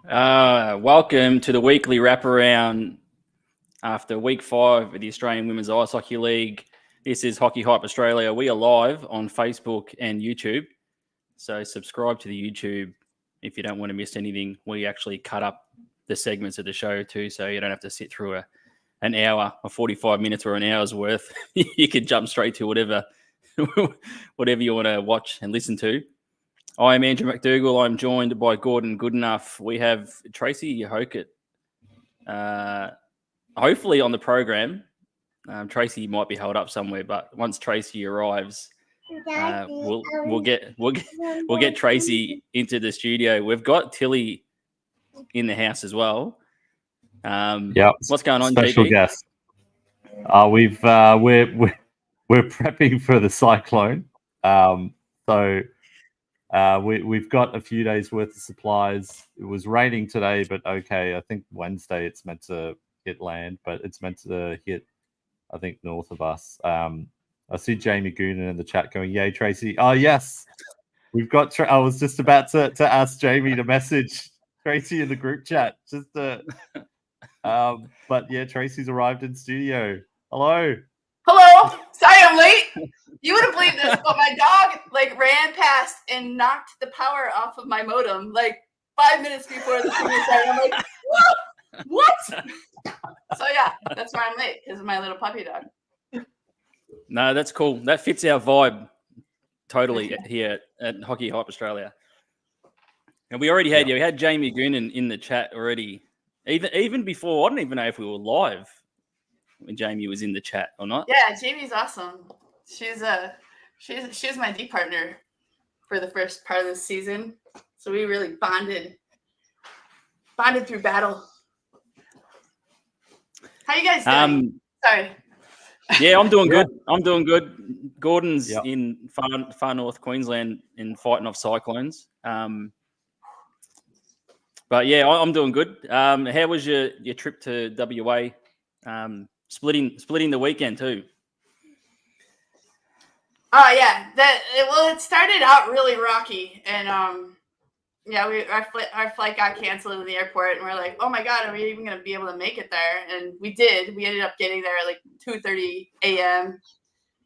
Welcome to the weekly wraparound after week 5 of the Australian Women's Ice Hockey League. This is Hockey Hype Australia. We are live on Facebook and YouTube. So subscribe to the YouTube if you don't want to miss anything. We actually cut up the segments of the show too, so you don't have to sit through an hour or 45 minutes or an hour's worth. You can jump straight to whatever you want to watch and listen to. I am Andrew McDougall. I'm joined by Gordon Goodenough. We have Tracy Hocutt, hopefully on the program. Tracy might be held up somewhere, but once Tracy arrives, we'll get Tracy into the studio. We've got Tilly in the house as well. What's going on, special JB? guest. We're prepping for the cyclone. We've got a few days worth of supplies. It was raining today, but okay. I think Wednesday it's meant to hit land, but it's meant to hit, I think, north of us. I see Jamie Goonan in the chat going, "Yay, Tracy!" Oh yes, we've got. I was just about to ask Jamie to message Tracy in the group chat. But yeah, Tracy's arrived in studio. Hello. Sorry I'm late. You wouldn't believe this, but my dog ran past and knocked the power off of my modem 5 minutes before the stream started. I'm like, what? So yeah, that's why I'm late, because of my little puppy dog. No, that's cool. That fits our vibe totally here at Hockey Hype Australia. And we already had we had Jamie Goonan in the chat already. Even before, I don't even know if we were live when Jamie was in the chat or not. Yeah, Jamie's awesome. She's my D partner for the first part of the season. So we really bonded through battle. How you guys doing? Sorry. Yeah, I'm doing good. I'm doing good. Gordon's in far north Queensland in fighting off cyclones. But yeah, I'm doing good. How was your trip to WA? Splitting the weekend too. Oh yeah, it started out really rocky, and our flight got canceled in the airport, and we're like, oh my god, are we even gonna be able to make it there? And we did. We ended up getting there at 2:30 a.m.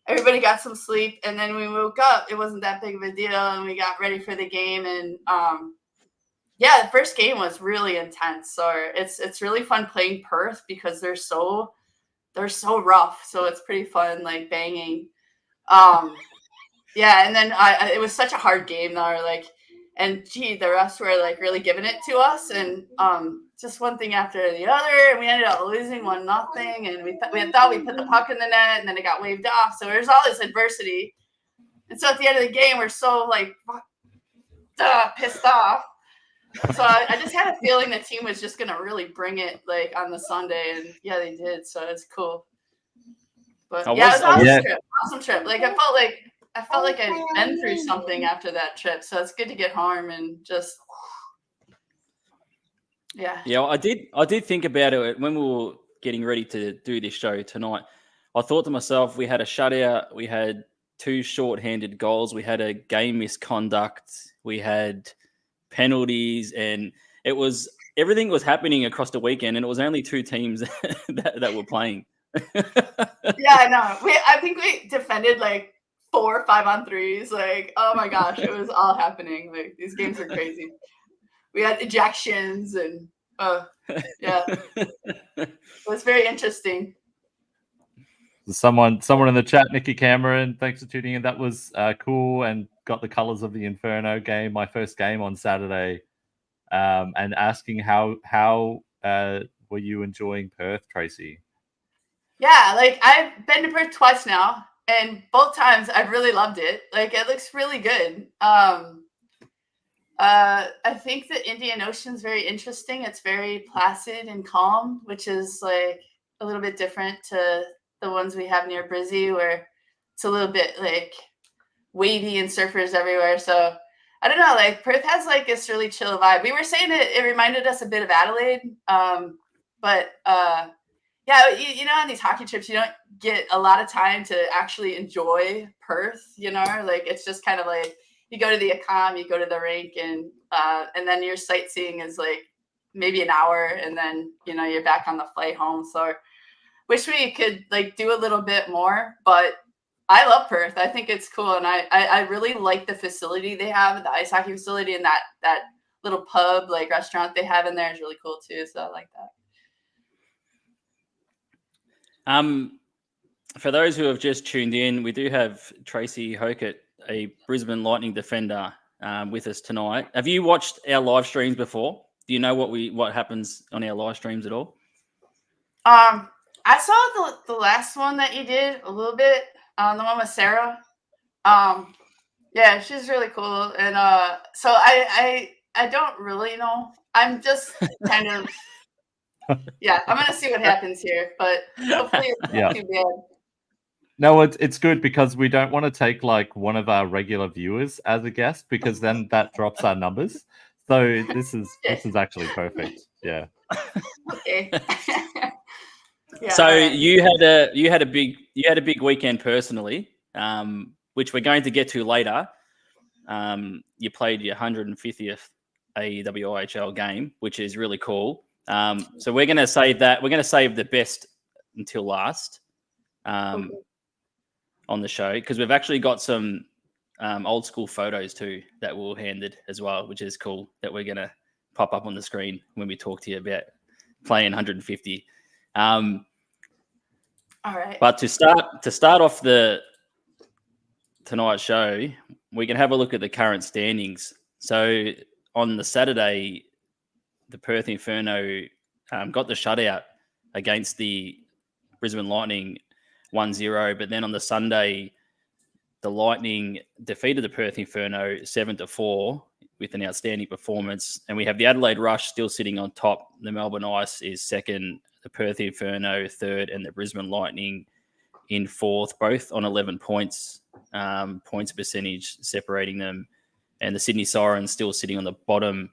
Everybody got some sleep, and then we woke up. It wasn't that big of a deal, and we got ready for the game. And the first game was really intense. So it's really fun playing Perth because they're so rough. So it's pretty fun, banging. And then it was such a hard game though. And the refs were really giving it to us, and just one thing after the other, and we ended up losing 1-0. And we thought we put the puck in the net, and then it got waved off. So there's all this adversity, and so at the end of the game, we're so pissed off. So I just had a feeling the team was just gonna really bring it on the Sunday, and yeah, they did. So it's cool. But it was awesome trip. I felt like I'd been through something after that trip. So it's good to get home and just Yeah, I did think about it when we were getting ready to do this show tonight. I thought to myself, we had a shutout, we had 2 short-handed goals, we had a game misconduct, we had penalties, and everything was happening across the weekend, and it was only 2 teams that were playing. Yeah, I know. I think we defended 4 5-on-3s. Oh my gosh, it was all happening. These games are crazy. We had ejections, and it was very interesting. Someone in the chat, Nikki Cameron, thanks for tuning in. That was cool, and got the colors of the Inferno game, my first game on Saturday, and asking how were you enjoying Perth, Tracy? Yeah, I've been to Perth twice now, and both times I've really loved it. It looks really good. I think the Indian Ocean's very interesting. It's very placid and calm, which is a little bit different to the ones we have near Brizzy, where it's a little bit wavy and surfers everywhere. So I don't know, Perth has this really chill vibe. We were saying it reminded us a bit of Adelaide, but on these hockey trips, you don't get a lot of time to actually enjoy Perth. It's just kind of you go to the Accom, you go to the rink, and then your sightseeing is maybe an hour, and then you're back on the flight home. So wish we could like do a little bit more, but I love Perth. I think it's cool, and I really like the facility they have, the ice hockey facility, and that little pub like restaurant they have in there is really cool too. So I like that. For those who have just tuned in, we do have Tracy Hocutt, a Brisbane Lightning defender, with us tonight. Have you watched our live streams before? Do you know what happens on our live streams at all? I saw the last one that you did a little bit, the one with Sarah. Yeah, she's really cool, and so I don't really know. I'm just kind of I'm gonna see what happens here, but hopefully it's not too bad. No, it's good because we don't want to take like one of our regular viewers as a guest because then that drops our numbers. So this is actually perfect. Yeah. Okay. So you had a big weekend personally, which we're going to get to later. You played your 150th AWIHL game, which is really cool. So we're going to save that. We're going to save the best until last on the show, because we've actually got some old school photos too that were handed as well, which is cool, that we're going to pop up on the screen when we talk to you about playing 150. All right. But to start off tonight's show, we can have a look at the current standings. So on the Saturday, the Perth Inferno got the shutout against the Brisbane Lightning 1-0, but then on the Sunday, the Lightning defeated the Perth Inferno 7-4 with an outstanding performance. And we have the Adelaide Rush still sitting on top. The Melbourne Ice is second, the Perth Inferno third, and the Brisbane Lightning in fourth, both on 11 points, points percentage separating them. And the Sydney Sirens still sitting on the bottom.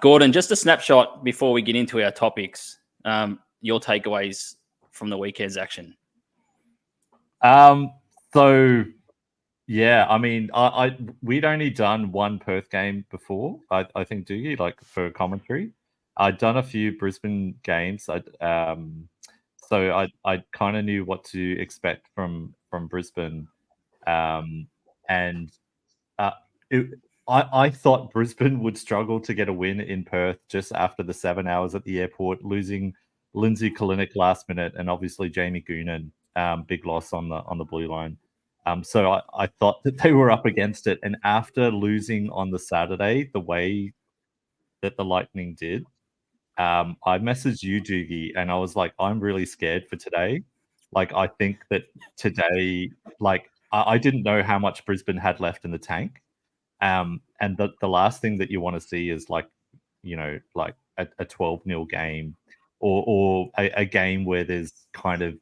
Gordon, just a snapshot before we get into our topics. Your takeaways from the weekend's action. So yeah, I mean, we'd only done one Perth game before, I think, Doogie, like for commentary. I'd done a few Brisbane games. So I kind of knew what to expect from Brisbane, and I thought Brisbane would struggle to get a win in Perth just after the 7 hours at the airport, losing Lindsay Kalinick last minute, and obviously Jamie Goonan, big loss on the blue line. So I thought that they were up against it, and after losing on the Saturday the way that the Lightning did, I messaged you, Doogie, and I was like, I'm really scared for today. Like, I think that today, like, I didn't know how much Brisbane had left in the tank. And the last thing that you want to see is like a 12-0 game or a game where there's kind of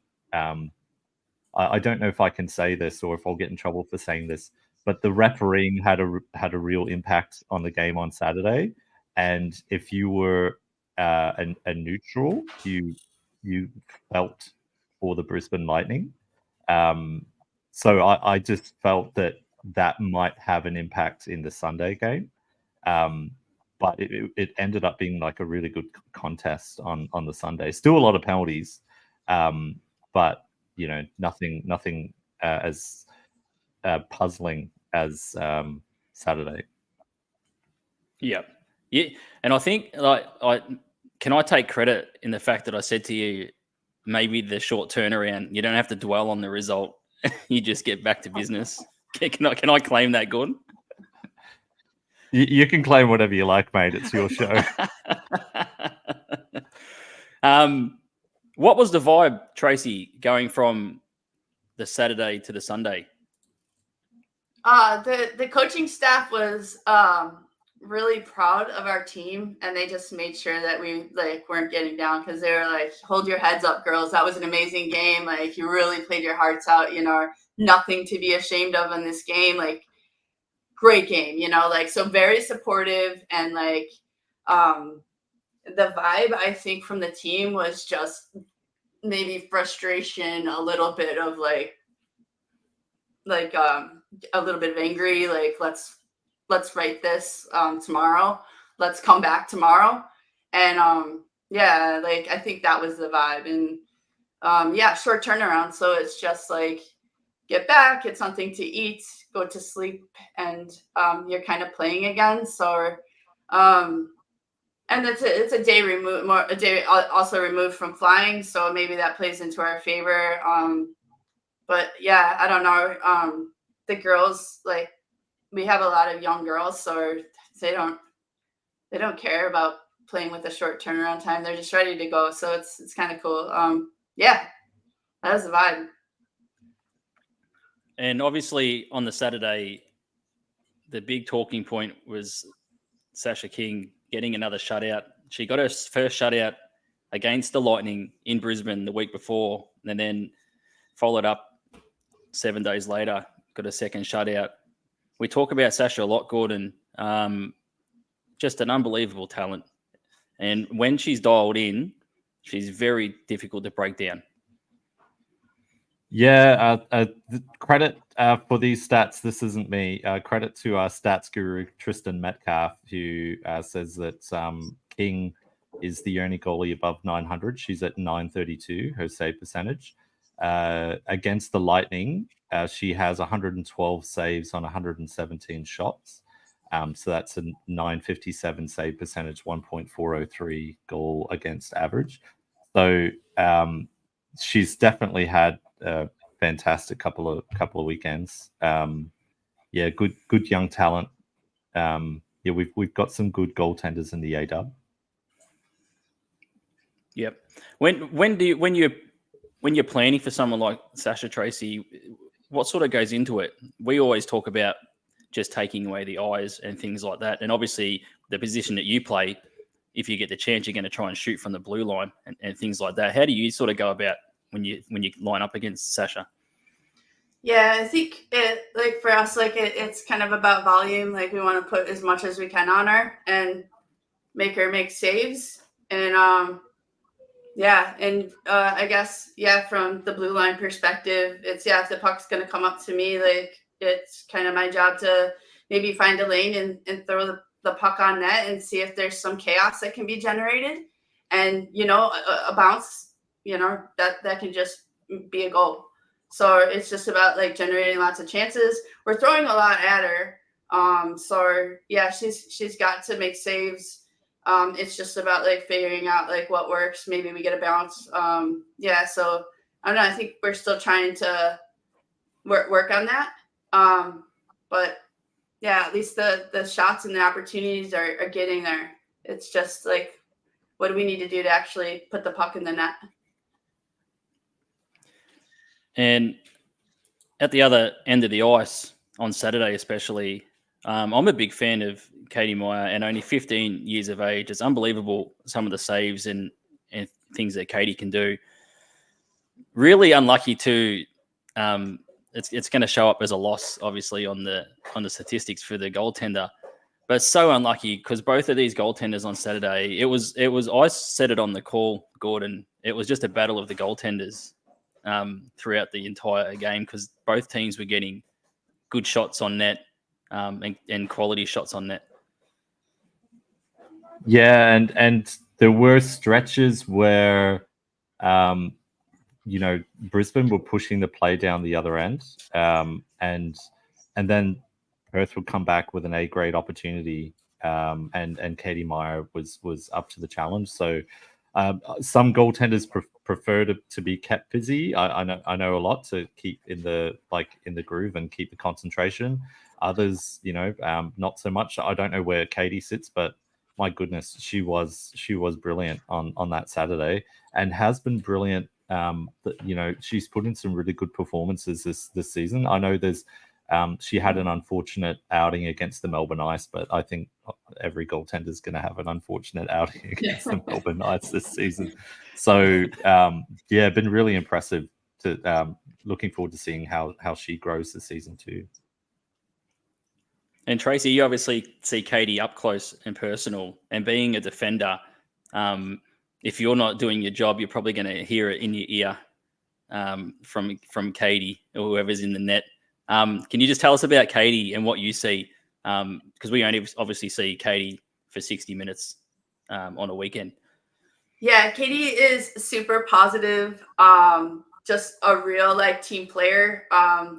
I don't know if I can say this or if I'll get in trouble for saying this, but the refereeing had a real impact on the game on Saturday. And if you were a neutral, you felt for the Brisbane Lightning. So I just felt that might have an impact in the Sunday game. But it ended up being like a really good contest on the Sunday. Still a lot of penalties, but nothing as puzzling as Saturday. Yeah. And I think can I take credit in the fact that I said to you, maybe the short turnaround, you don't have to dwell on the result. You just get back to business. Can I claim that, Gordon? You can claim whatever you like, mate. It's your show. What was the vibe, Tracy, going from the Saturday to the Sunday? The coaching staff was really proud of our team, and they just made sure that we weren't getting down, because they were like, hold your heads up, girls, that was an amazing game, like you really played your hearts out, nothing to be ashamed of in this game, like great game, so very supportive. And the vibe, I think, from the team was just maybe frustration, a little bit of a little bit of angry, like let's write this tomorrow, let's come back tomorrow. And yeah, like I think that was the vibe. And yeah, short turnaround. So it's just like get back, get something to eat, go to sleep, and you're kind of playing again. So and it's a day removed, more a day also removed from flying, so maybe that plays into our favor. But yeah, I don't know. The girls, like, we have a lot of young girls, so they don't care about playing with a short turnaround time. They're just ready to go. So it's kind of cool. Yeah, that was the vibe. And obviously on the Saturday, the big talking point was Sasha King getting another shutout. She got her first shutout against the Lightning in Brisbane the week before, and then followed up 7 days later, got a second shutout. We talk about Sasha a lot, Gordon. Just an unbelievable talent. And when she's dialed in, she's very difficult to break down. Yeah, credit for these stats. This isn't me. Credit to our stats guru, Tristan Metcalf, who says that King is the only goalie above 900. She's at 932, her save percentage. Against the Lightning, she has 112 saves on 117 shots. So that's a 957 save percentage, 1.403 goal against average. So she's definitely had a fantastic couple of weekends. Yeah, good young talent. Yeah, we've got some good goaltenders in the AWIHL. Yep. When you're planning for someone like Sasha, Tracy, what sort of goes into it? We always talk about just taking away the eyes and things like that. And obviously the position that you play, if you get the chance, you're going to try and shoot from the blue line and things like that. How do you sort of go about when you line up against Sasha? Yeah, I think like for us, like it's kind of about volume. Like we want to put as much as we can on her and make her make saves. And yeah, and I guess, yeah, from the blue line perspective, it's, yeah, if the puck's going to come up to me, like it's kind of my job to maybe find a lane and throw the puck on net and see if there's some chaos that can be generated. And, a bounce, that can just be a goal. So it's just about like generating lots of chances. We're throwing a lot at her. So yeah, she's got to make saves. It's just about like figuring out like what works. Maybe we get a bounce. Yeah, so I don't know. I think we're still trying to work on that. But yeah, at least the shots and the opportunities are getting there. It's just like, what do we need to do to actually put the puck in the net? And at the other end of the ice on Saturday, especially, I'm a big fan of Katie Meyer, and only 15 years of age. It's unbelievable some of the saves and things that Katie can do. Really unlucky too. It's going to show up as a loss, obviously, on the statistics for the goaltender. But so unlucky because both of these goaltenders on Saturday, it was. I said it on the call, Gordon. It was just a battle of the goaltenders throughout the entire game because both teams were getting good shots on net and quality shots on net. Yeah, and there were stretches where, Brisbane were pushing the play down the other end, and then Perth would come back with an A-grade opportunity, and Katie Meyer was up to the challenge. So some goaltenders prefer to be kept busy. I know a lot to keep in the groove and keep the concentration. Others, not so much. I don't know where Katie sits, but my goodness, she was brilliant on that Saturday and has been brilliant. She's put in some really good performances this season. I know she had an unfortunate outing against the Melbourne Ice, but I think every goaltender is going to have an unfortunate outing against the Melbourne Ice this season. So been really impressive. Looking forward to seeing how she grows this season too. And Tracy, you obviously see Katie up close and personal, and being a defender, if you're not doing your job, you're probably going to hear it in your ear from Katie or whoever's in the net. Can you just tell us about Katie and what you see? Because we only obviously see Katie for 60 minutes. on a weekend. Yeah, Katie is super positive. Just a real like team player. I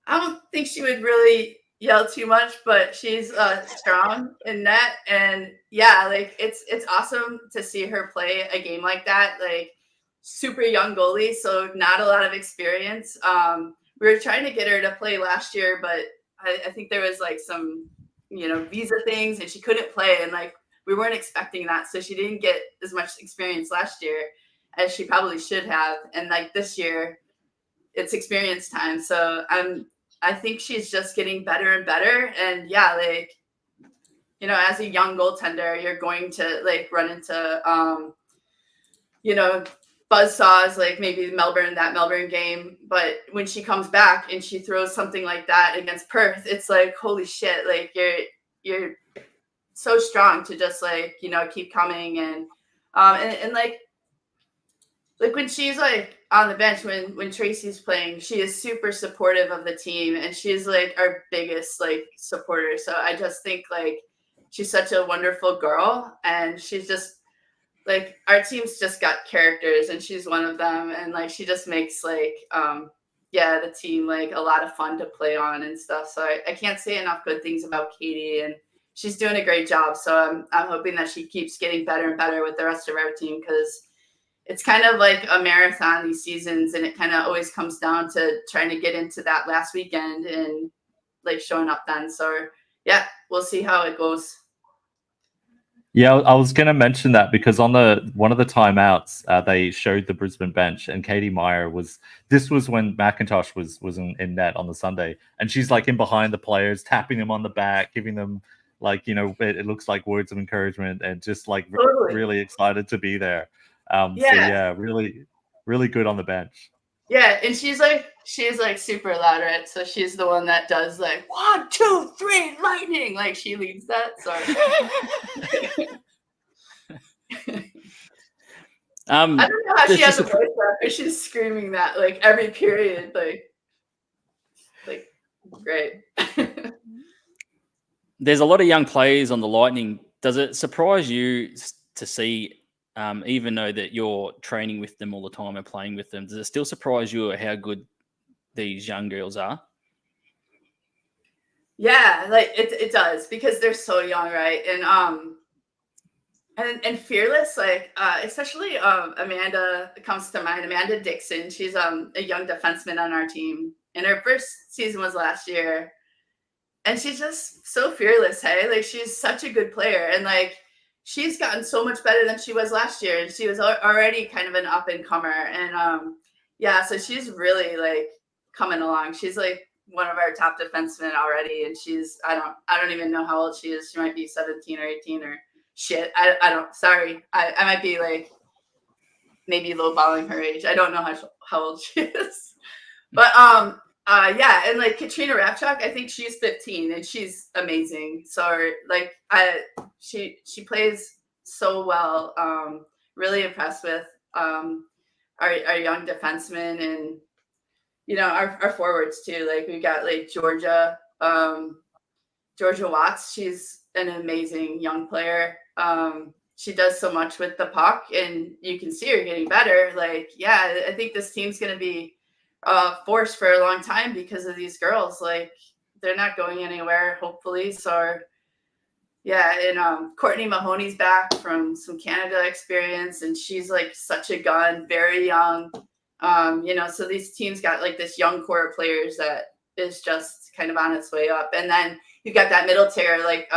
don't think she would really yell too much, but she's strong in net. And yeah, like it's awesome to see her play a game like that. Like super young goalie, so not a lot of experience. We were trying to get her to play last year, but I think there was like some, visa things, and she couldn't play. And like we weren't expecting that, so she didn't get as much experience last year as she probably should have. And like this year, it's experience time. So I think she's just getting better and better. And yeah, like, as a young goaltender, you're going to like run into, buzzsaws, like maybe that Melbourne game. But when she comes back and she throws something like that against Perth, it's like, holy shit, like you're so strong to just like, keep coming. And like when she's like on the bench, when Tracy's playing, she is super supportive of the team, and she's like our biggest like supporter. So I just think like she's such a wonderful girl, and she's just like, our team's just got characters, and she's one of them. And like she just makes like the team like a lot of fun to play on and stuff. So I can't say enough good things about Katie, and she's doing a great job. So I'm hoping that she keeps getting better and better with the rest of our team, because it's kind of like a marathon these seasons, and it kind of always comes down to trying to get into that last weekend and like showing up then. So yeah, we'll see how it goes. Yeah, I was going to mention that because on one of the timeouts, they showed the Brisbane bench, and Katie Meyer this was when McIntosh was in net on the Sunday, and she's like in behind the players, tapping them on the back, giving them like, it looks like words of encouragement, and just like really excited to be there. So yeah, really, really good on the bench. Yeah, and she's like super loud, right? So she's the one that does like 1, 2, 3, lightning. Like she leads that. So I don't know how she has a voice that, but she's screaming that like every period, like great. There's a lot of young players on the Lightning. Does it surprise you to see, even though that you're training with them all the time and playing with them, does it still surprise you how good these young girls are? Yeah, like it does, because they're so young, right? And fearless, like especially Amanda comes to mind. Amanda Dixon, she's a young defenseman on our team, and her first season was last year, and she's just so fearless. Hey, like she's such a good player, and like she's gotten so much better than she was last year, and she was already kind of an up and comer. And so she's really like coming along. She's like one of our top defensemen already, and she's I don't even know how old she is. She might be 17 or 18 or shit. I don't. Sorry, I might be like maybe lowballing her age. I don't know how old she is, but and like Katrina Rapchuk, I think she's 15, and she's amazing. So like she plays so well. Really impressed with our young defensemen, and our forwards too. Like we got like Georgia Watts. She's an amazing young player. She does so much with the puck, and you can see her getting better. Like, yeah, I think this team's going to be force for a long time because of these girls. Like, they're not going anywhere, hopefully. So yeah, and Courtney Mahoney's back from some Canada experience, and she's like such a gun, very young. So these teams got like this young core of players that is just kind of on its way up. And then you've got that middle tier, like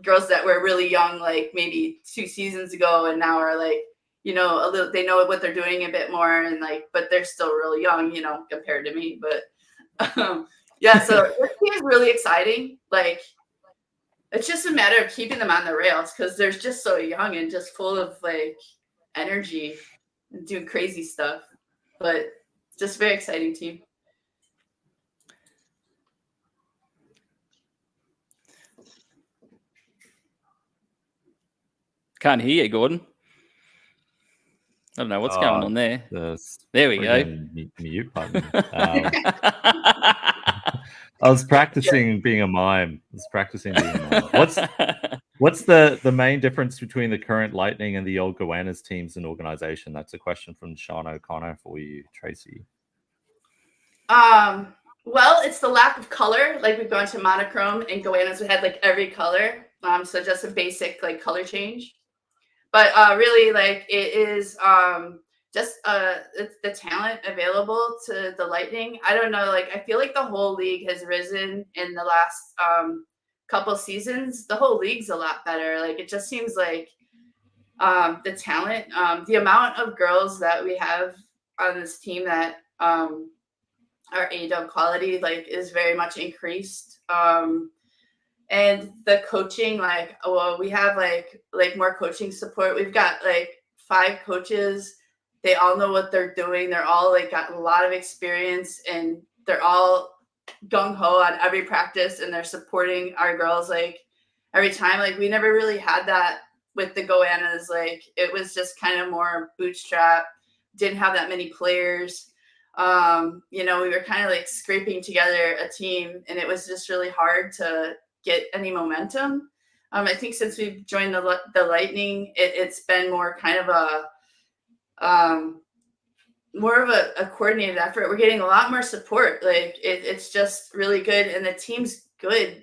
girls that were really young, like maybe 2 seasons ago, and now are like, a little, they know what they're doing a bit more, and like, but they're still really young, compared to me. But so this team is really exciting. Like, it's just a matter of keeping them on the rails, because they're just so young and just full of like energy and doing crazy stuff. But just a very exciting team. Can't hear you, Gordon. I don't know what's going on there. There we go. Mute button. I was practicing being a mime. What's What's the main difference between the current Lightning and the old Goannas teams and organization? That's a question from Sean O'Connor for you, Tracy. Well, it's the lack of color. Like we've gone to monochrome, and Goannas we had like every color. So just a basic like color change. But really, like it is just it's the talent available to the Lightning. I don't know. Like I feel like the whole league has risen in the last couple seasons. The whole league's a lot better. Like it just seems like the talent, the amount of girls that we have on this team that are AWIHL quality, like is very much increased. And the coaching, like, well, we have like more coaching support. We've got like 5 coaches. They all know what they're doing. They're all like got a lot of experience, and they're all gung ho on every practice, and they're supporting our girls like every time. Like we never really had that with the Goannas. Like it was just kind of more bootstrap. Didn't have that many players. We were kind of like scraping together a team, and it was just really hard to get any momentum. I think since we've joined the Lightning, it's been more kind of a coordinated effort. We're getting a lot more support. Like it's just really good, and the team's good.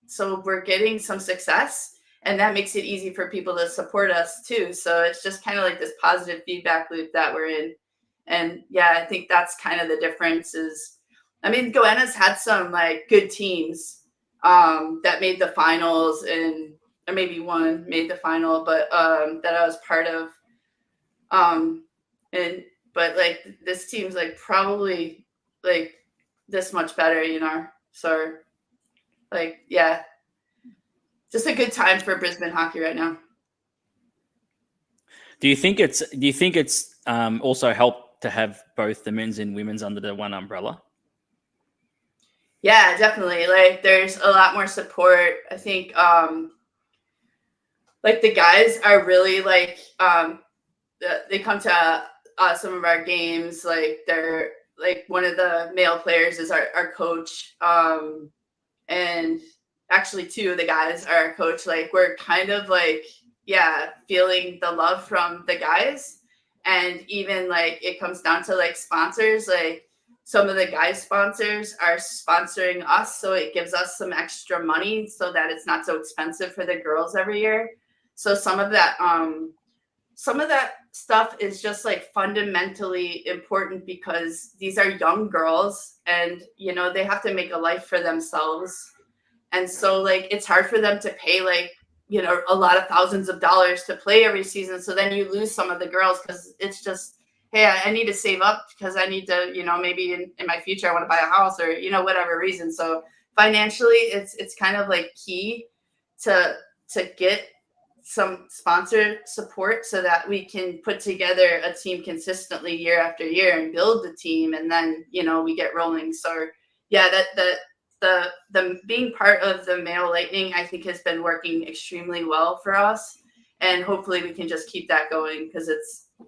So we're getting some success, and that makes it easy for people to support us too. So it's just kind of like this positive feedback loop that we're in. And yeah, I think that's kind of the difference is, I mean, Goanna's had some like good teams that made the finals, or maybe one made the final, but that I was part of. But like this team's like probably like this much better, So like, yeah, just a good time for Brisbane hockey right now. Do you think it's also helped to have both the men's and women's under the one umbrella? Yeah, definitely. Like there's a lot more support. I think like the guys are really like they come to some of our games. Like they're like one of the male players is our coach. And actually 2 of the guys are our coach. Like we're kind of like, yeah, feeling the love from the guys. And even like it comes down to like sponsors, like some of the guys sponsors are sponsoring us. So it gives us some extra money so that it's not so expensive for the girls every year. So some of that stuff is just like fundamentally important because these are young girls and, they have to make a life for themselves. And so like, it's hard for them to pay like, a lot of thousands of dollars to play every season. So then you lose some of the girls because it's just, hey, I need to save up because I need to, maybe in my future, I want to buy a house or, whatever reason. So financially, it's kind of like key to get some sponsor support so that we can put together a team consistently year after year and build the team. And then, we get rolling. So yeah, the being part of the male Lightning, I think has been working extremely well for us. And hopefully we can just keep that going because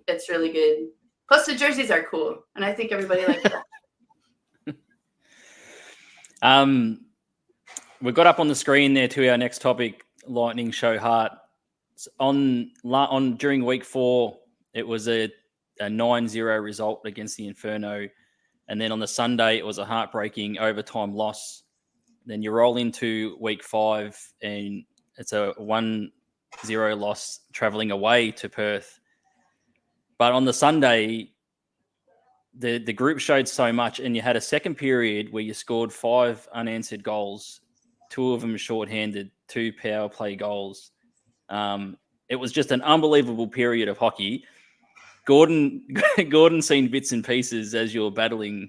it's really good. Plus the jerseys are cool. And I think everybody likes that. We got up on the screen there to our next topic, Lightning show heart. On during week 4, it was a 9-0 result against the Inferno. And then on the Sunday, it was a heartbreaking overtime loss. Then you roll into week 5 and it's a 1-0 loss traveling away to Perth. But on the Sunday, the group showed so much, and you had a second period where you scored 5 unanswered goals, 2 of them shorthanded, 2 power play goals. It was just an unbelievable period of hockey. Gordon seen bits and pieces as you're battling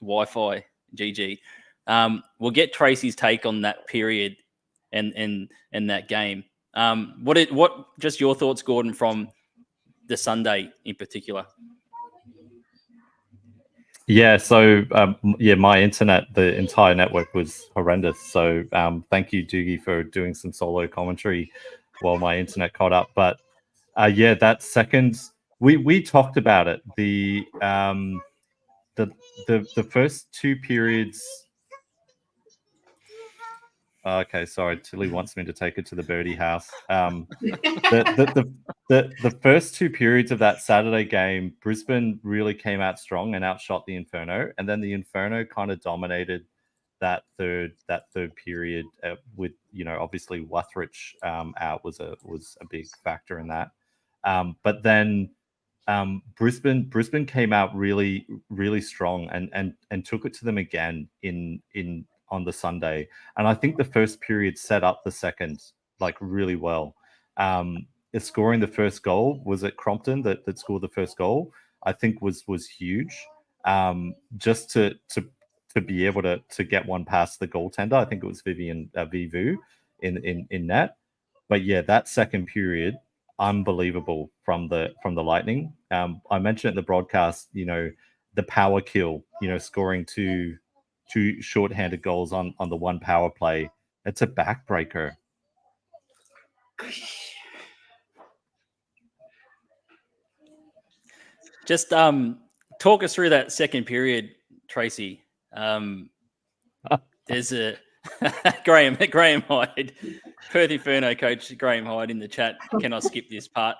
Wi-Fi, GG. We'll get Tracy's take on that period and that game. What just your thoughts, Gordon, from the Sunday in particular? Yeah, so my internet, the entire network was horrendous. So thank you, Doogie, for doing some solo commentary while my internet caught up. But that second, we talked about it. The first 2 periods. Okay, sorry. Tilly wants me to take it to the birdie house. The first two periods of that Saturday game, Brisbane really came out strong and outshot the Inferno, and then the Inferno kind of dominated that third period with, you know, obviously Wuthridge out was a big factor in that. But then Brisbane came out really strong and took it to them again in on the Sunday. And I think the first period set up the second like really well. Scoring the first goal, was it Crompton that scored the first goal? I think was huge. Just to be able to get one past the goaltender. I think it was Vivu in net. But yeah, that second period, unbelievable from the Lightning. I mentioned in the broadcast, you know, the power kill, you know, scoring two shorthanded goals on the one power play. It's a backbreaker. Just talk us through that second period, Tracy. There's a Graham Hyde, Perth Inferno coach Graham Hyde in the chat. Can I skip this part?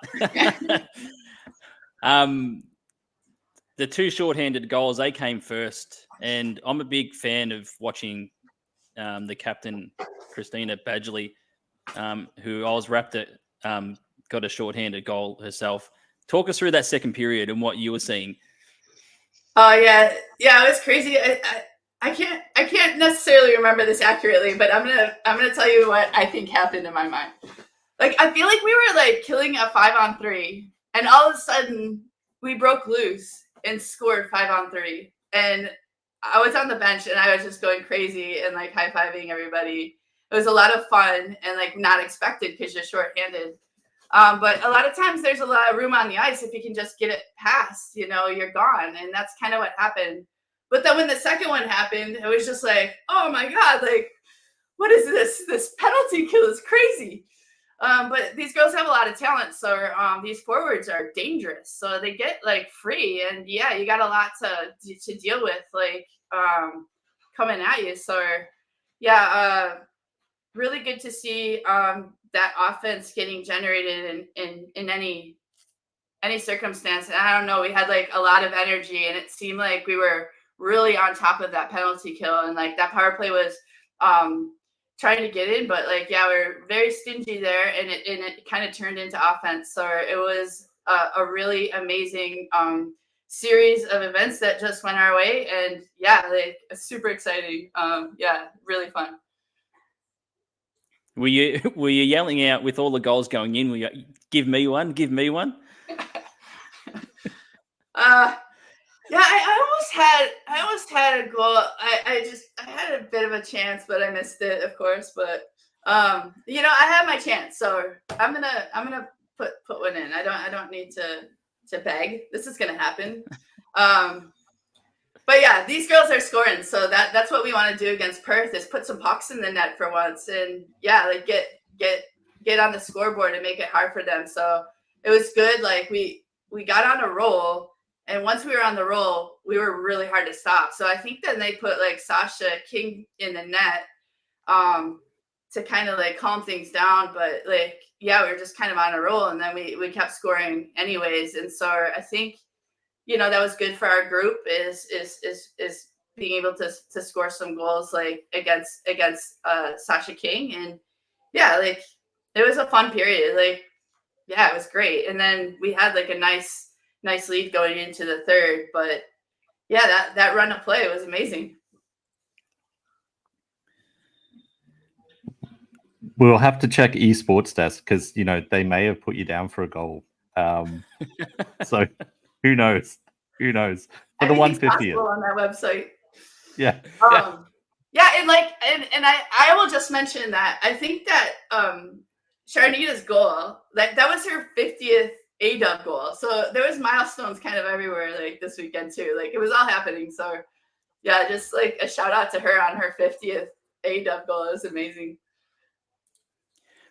The two shorthanded goals, they came first, and I'm a big fan of watching the captain Christina Badgley, who I was wrapped at, got a shorthanded goal herself. Talk us through that second period and what you were seeing. Oh yeah, it was crazy. I can't necessarily remember this accurately, but I'm gonna tell you what I think happened in my mind. Like, I feel like we were like killing a 5-on-3, and all of a sudden we broke loose and scored 5-on-3. And I was on the bench and I was just going crazy and like high-fiving everybody. It was a lot of fun and like not expected because you're shorthanded. But a lot of times there's a lot of room on the ice. If you can just get it past, you know, you're gone. And that's kind of what happened. But then when the second one happened, it was just like, oh my God, like, what is this? This penalty kill is crazy. But these girls have a lot of talent. So these forwards are dangerous. So they get like free. And yeah, you got a lot to deal with, like coming at you. So yeah, really good to see that offense getting generated in any circumstance. And I don't know, we had like a lot of energy, and it seemed like we were really on top of that penalty kill, and like that power play was trying to get in, but like, yeah, we're very stingy there, and it kind of turned into offense. So it was a really amazing series of events that just went our way, and yeah, like super exciting. Yeah, really fun. Were you yelling out with all the goals going in? Were you, give me one? Yeah, I almost had a goal. I had a bit of a chance, but I missed it, of course. But you know, I had my chance, so I'm gonna put one in. I don't need to beg. This is gonna happen. But yeah, these girls are scoring, so that's what we want to do against Perth, is put some pucks in the net for once, and yeah, like get on the scoreboard and make it hard for them. So it was good. Like we got on a roll, and once we were on the roll, we were really hard to stop. So I think then they put like Sasha King in the net to kind of like calm things down. But like, yeah, we were just kind of on a roll, and then we kept scoring anyways. And so I think, you know, that was good for our group, is being able to score some goals like against Sasha King. And yeah, like it was a fun period. Like, yeah, it was great. And then we had like a nice lead going into the third. But yeah, that run of play was amazing. We'll have to check esports desk, because you know they may have put you down for a goal. So who knows? For the 150th on that website. Yeah. Yeah, and like, and I will just mention that I think that Sharnita's goal, that was her 50th AWIHL goal. So there was milestones kind of everywhere like this weekend too. Like it was all happening. So yeah, just like a shout out to her on her 50th AWIHL goal. It was amazing.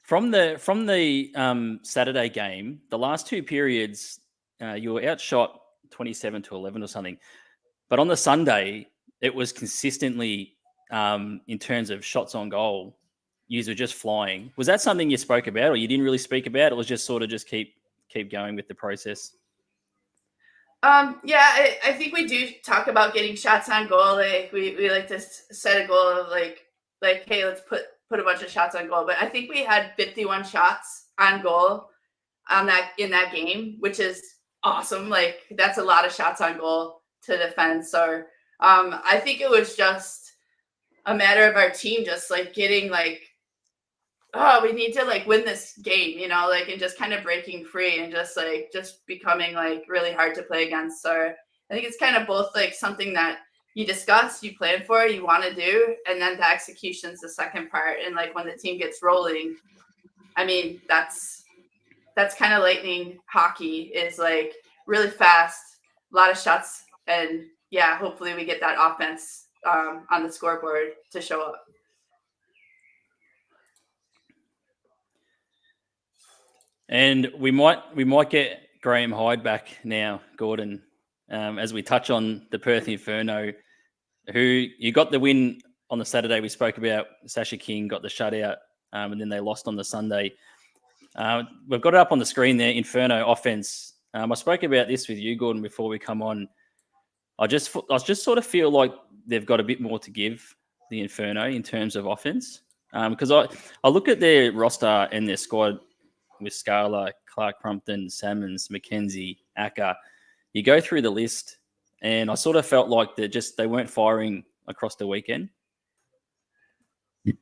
From the Saturday game, the last two periods, you were outshot 27-11 or something. But on the Sunday, it was consistently, in terms of shots on goal, you were just flying. Was that something you spoke about, or you didn't really speak about? It was just sort of just keep going with the process. Yeah, I think we do talk about getting shots on goal. Like we like to set a goal of like hey, let's put a bunch of shots on goal. But I think we had 51 shots on goal in that game, which is awesome. Like that's a lot of shots on goal to defend. So I think it was just a matter of our team just like getting like, oh, we need to like win this game, you know, like, and just kind of breaking free and just becoming like really hard to play against. So I think it's kind of both like something that you discuss, you plan for, you want to do, and then the execution's the second part. And like when the team gets rolling, I mean, that's kind of Lightning hockey, is like really fast, a lot of shots, and yeah, hopefully we get that offense on the scoreboard to show up. And we might get Graham Hyde back now, Gordon, as we touch on the Perth Inferno, who you got the win on the Saturday. We spoke about Sasha King got the shutout, and then they lost on the Sunday. We've got it up on the screen there, Inferno offense. I spoke about this with you, Gordon, before we come on. I just sort of feel like they've got a bit more to give, the Inferno, in terms of offense. Because I look at their roster and their squad with Scala, Clark-Crumpton, Salmons, McKenzie, Acker. You go through the list, and I sort of felt like they weren't firing across the weekend.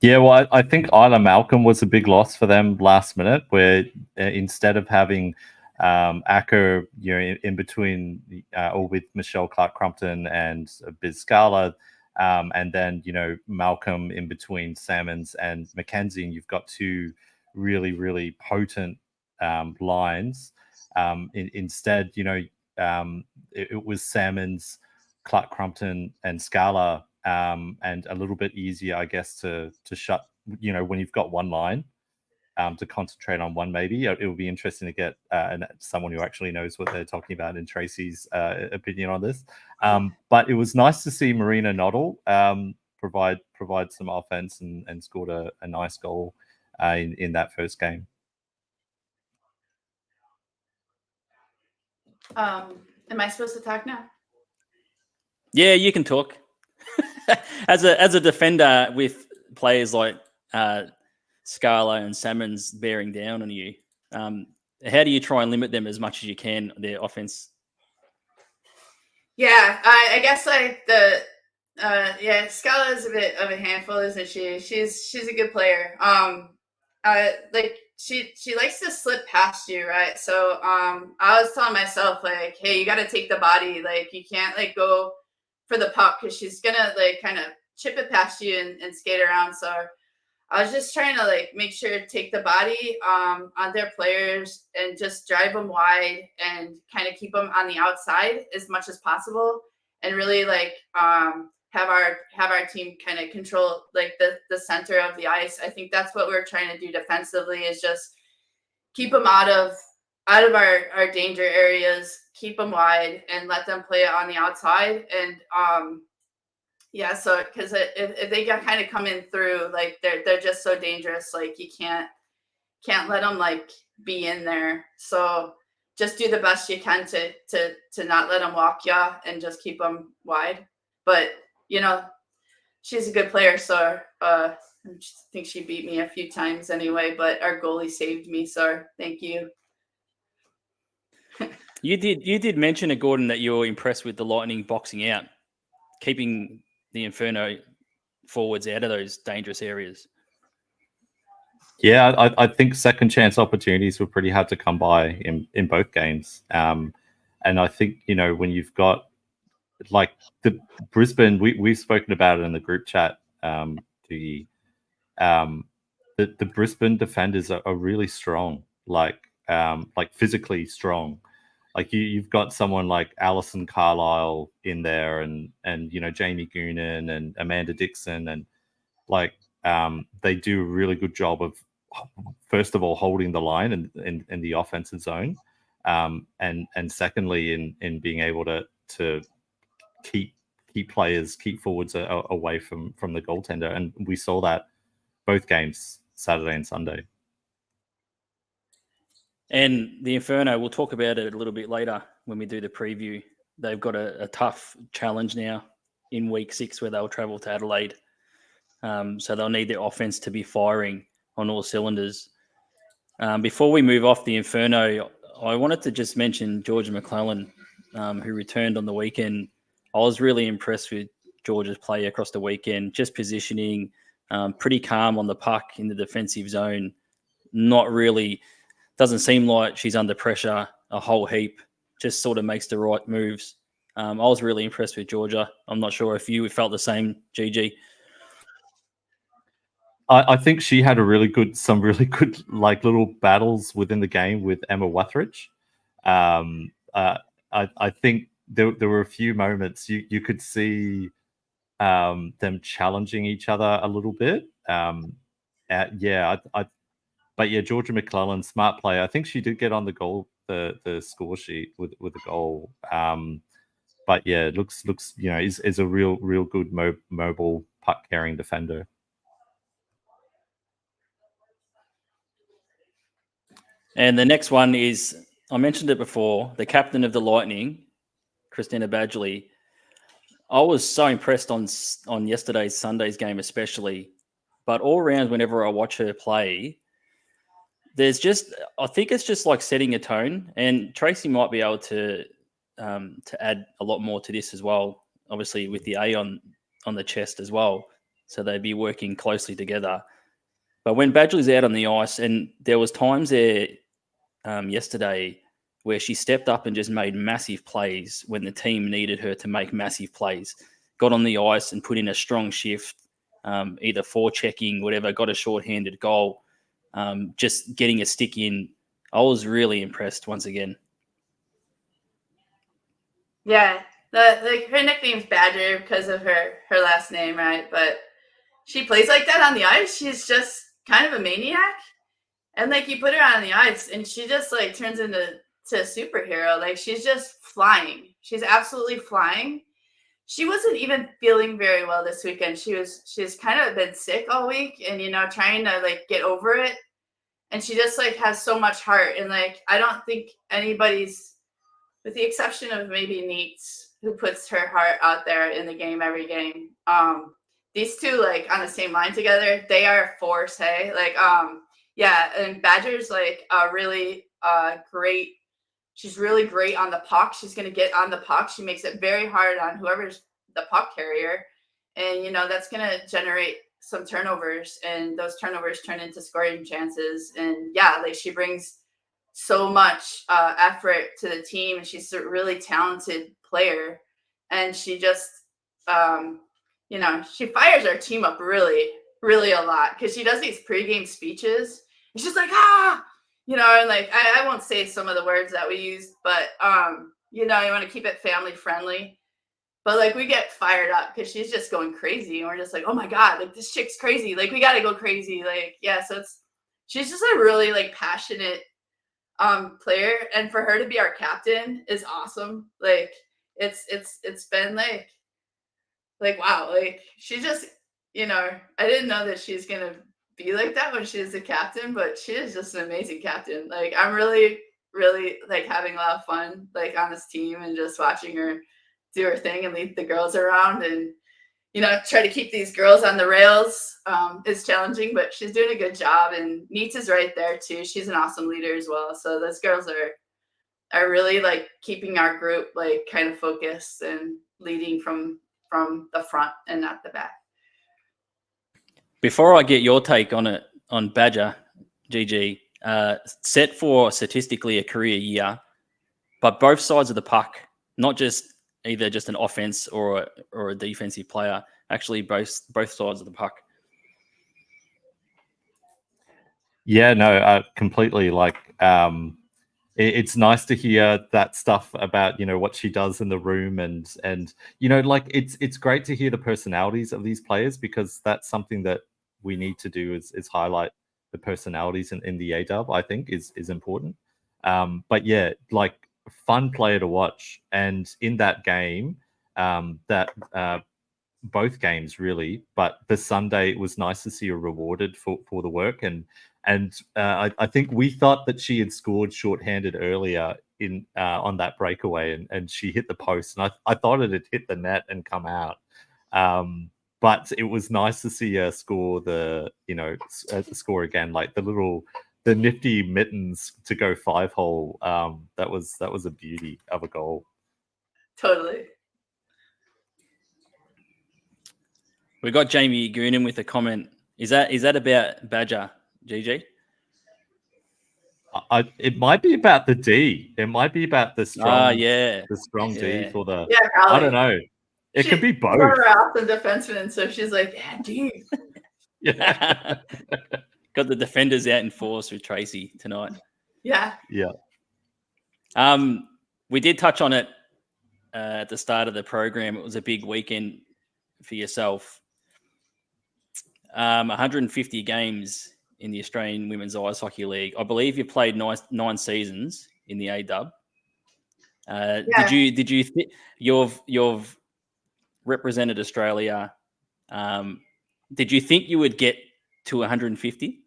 Yeah, well, I think Isla Malcolm was a big loss for them last minute, where instead of having Acker, in between, or with Michelle Clark-Crumpton and Biz Scala, and then Malcolm in between Salmons and McKenzie, and you've got two really, really potent lines. Instead, it was Salmons, Clark-Crumpton, and Scala, and a little bit easier, I guess, to shut. When you've got one line, to concentrate on one. Maybe it will be interesting to get someone who actually knows what they're talking about in Tracy's opinion on this. But it was nice to see Marina Noddle provide some offense and scored a nice goal in that first game. Am I supposed to talk now? Yeah, you can talk. As a defender with players like Scala and Salmons bearing down on you, how do you try and limit them as much as you can, their offense? Yeah, I guess like Scala is a bit of a handful, isn't she? She's a good player. Like she likes to slip past you, right? So I was telling myself like, hey, you got to take the body. Like you can't like go for the puck because she's gonna like kind of chip it past you and skate around. So I was just trying to like make sure to take the body on their players and just drive them wide and kind of keep them on the outside as much as possible, and really like have our team kind of control like the center of the ice. I think that's what we're trying to do defensively, is just keep them out of our danger areas, keep them wide, and let them play it on the outside. And yeah, so because if they got kind of coming through, like they're just so dangerous. Like you can't let them like be in there. So just do the best you can to not let them walk you and just keep them wide. But she's a good player, so I think she beat me a few times anyway. But our goalie saved me, so thank you. You did mention, Gordon, that you were impressed with the Lightning boxing out, keeping the Inferno forwards out of those dangerous areas. Yeah, I think second chance opportunities were pretty hard to come by in both games. And I think, when you've got like the Brisbane, we've spoken about it in the group chat, the Brisbane defenders are really strong, like physically strong. Like you've got someone like Alison Carlisle in there, and Jamie Goonan and Amanda Dixon, and like they do a really good job of, first of all, holding the line in the offensive zone, and secondly in being able to keep forwards away from the goaltender. And we saw that both games, Saturday and Sunday. And the Inferno, we'll talk about it a little bit later when we do the preview. They've got a tough challenge now in week 6 where they'll travel to Adelaide. So they'll need their offense to be firing on all cylinders. Before we move off the Inferno, I wanted to just mention Georgia McClellan, who returned on the weekend. I was really impressed with Georgia's play across the weekend, just positioning, pretty calm on the puck in the defensive zone. Not really, doesn't seem like she's under pressure a whole heap, just sort of makes the right moves. I was really impressed with Georgia. I'm not sure if you felt the same, GG. I think she had some really good like little battles within the game with Emma Wuthridge. I think there were a few moments you could see them challenging each other a little bit. But yeah, Georgia McClellan, smart player. I think she did get on the goal, the score sheet with a goal. But yeah, it looks is a real good mobile puck carrying defender. And the next one is, I mentioned it before, the captain of the Lightning, Christina Badgley. I was so impressed on yesterday's Sunday's game especially, but all around whenever I watch her play, I think it's just like setting a tone, and Tracy might be able to add a lot more to this as well, obviously with the A on the chest as well, so they'd be working closely together. But when Badgley's out on the ice, and there was times there yesterday where she stepped up and just made massive plays when the team needed her to make massive plays, got on the ice and put in a strong shift, either forechecking, whatever, got a shorthanded goal, just getting a stick in. I was really impressed once again. Yeah, her nickname's Badger because of her last name, right? But she plays like that on the ice. She's just kind of a maniac. And like you put her on the ice and she just like turns into a superhero. Like she's just flying. She's absolutely flying. She wasn't even feeling very well this weekend. She's kind of been sick all week and trying to like get over it. And she just like has so much heart. And like I don't think anybody's, with the exception of maybe Neats, who puts her heart out there in the game every game. These two like on the same line together, they are a force, hey? Like yeah, and Badger's like really great. She's really great on the puck. She's going to get on the puck. She makes it very hard on whoever's the puck carrier. And, that's going to generate some turnovers. And those turnovers turn into scoring chances. And, yeah, like she brings so much effort to the team. And she's a really talented player. And she just, she fires our team up really, really a lot. Because she does these pregame speeches. It's just like, and like, I won't say some of the words that we used, but, you want to keep it family friendly. But like, we get fired up because she's just going crazy. And we're just like, oh my God, like this chick's crazy. Like, we got to go crazy. Like, yeah, so she's just a really like passionate player. And for her to be our captain is awesome. Like, it's been like, wow, like she just, I didn't know that she's going to be like that when she is a captain, but she is just an amazing captain. Like I'm really, really like having a lot of fun like on this team and just watching her do her thing and lead the girls around and try to keep these girls on the rails is challenging, but she's doing a good job. And Neats is right there too. She's an awesome leader as well. So those girls are really like keeping our group like kind of focused and leading from the front and not the back. Before I get your take on it, on Badger, GG, set for statistically a career year, but both sides of the puck, not just either just an offense or a defensive player, actually both sides of the puck. Yeah, no, completely. Like, it's nice to hear that stuff about what she does in the room, and like it's great to hear the personalities of these players, because that's something that we need to do is highlight the personalities in the AWIHL. I think is important. But yeah, like fun player to watch, and in that game, that both games really, but the Sunday it was nice to see her rewarded for the work, and I think we thought that she had scored shorthanded earlier in on that breakaway, and she hit the post, and I thought it had hit the net and come out. But it was nice to see her score the score again, like the nifty mittens to go 5-hole. That was a beauty of a goal. Totally. We got Jamie Goonan with a comment. Is that about Badger, GG? It might be about the D. It might be about the strong, the strong D for the. Yeah, probably. I don't know. It could be both. We're off the defenseman, so she's like, yeah, D. Yeah. Got the defenders out in force with Tracy tonight. Yeah. Yeah. We did touch on it at the start of the program. It was a big weekend for yourself. 150 games in the Australian Women's Ice Hockey League. I believe you played 9 seasons in the AWIHL. Yeah. Did you you've represented Australia? Did you think you would get to 150?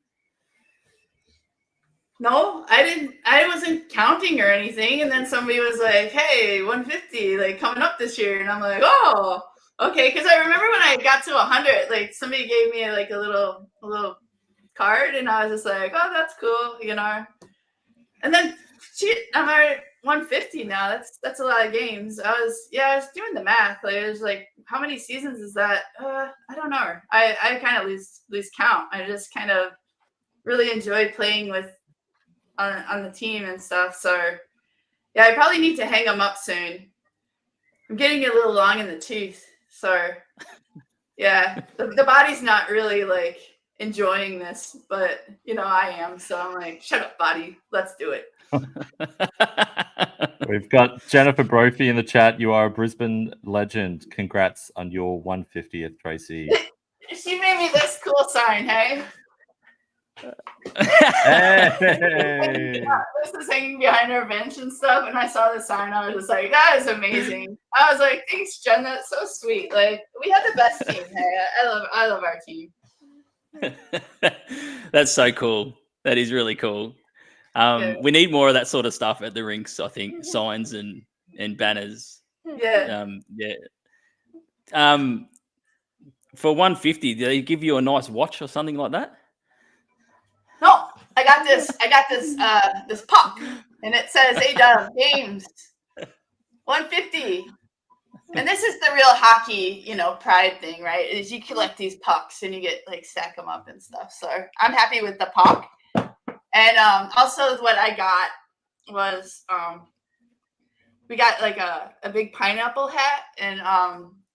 No, I didn't. I wasn't counting or anything. And then somebody was like, hey, 150, like coming up this year. And I'm like, oh, okay. Because I remember when I got to 100, like somebody gave me like a little card, and I was just like, oh, that's cool, you know. And then I'm already 150 now. That's a lot of games. I was doing the math. Like, it was like, how many seasons is that? I don't know. I kind of lose count. I just kind of really enjoyed playing with on the team and stuff. So yeah, I probably need to hang them up soon. I'm getting a little long in the tooth. So yeah, the body's not really like enjoying this, but you know, I am. So I'm like, shut up, body. Let's do it. We've got Jennifer Brophy in the chat. You are a Brisbane legend. Congrats on your 150th, Tracy. She made me this cool sign, hey? Hey! This is hanging behind her bench and stuff, and I saw the sign. I was just like, that is amazing. I was like, thanks, Jen. That's so sweet. Like, we had the best team. Hey, I love our team. That's so cool. That is really cool. We need more of that sort of stuff at the rinks, I think. Signs and banners. Yeah. For 150, did they give you a nice watch or something like that? No, I got this puck, and it says AWIHL Games 150. And this is the real hockey, you know, pride thing, right? Is you collect these pucks and you get like stack them up and stuff. So I'm happy with the puck. And also what I got was we got like a big pineapple hat,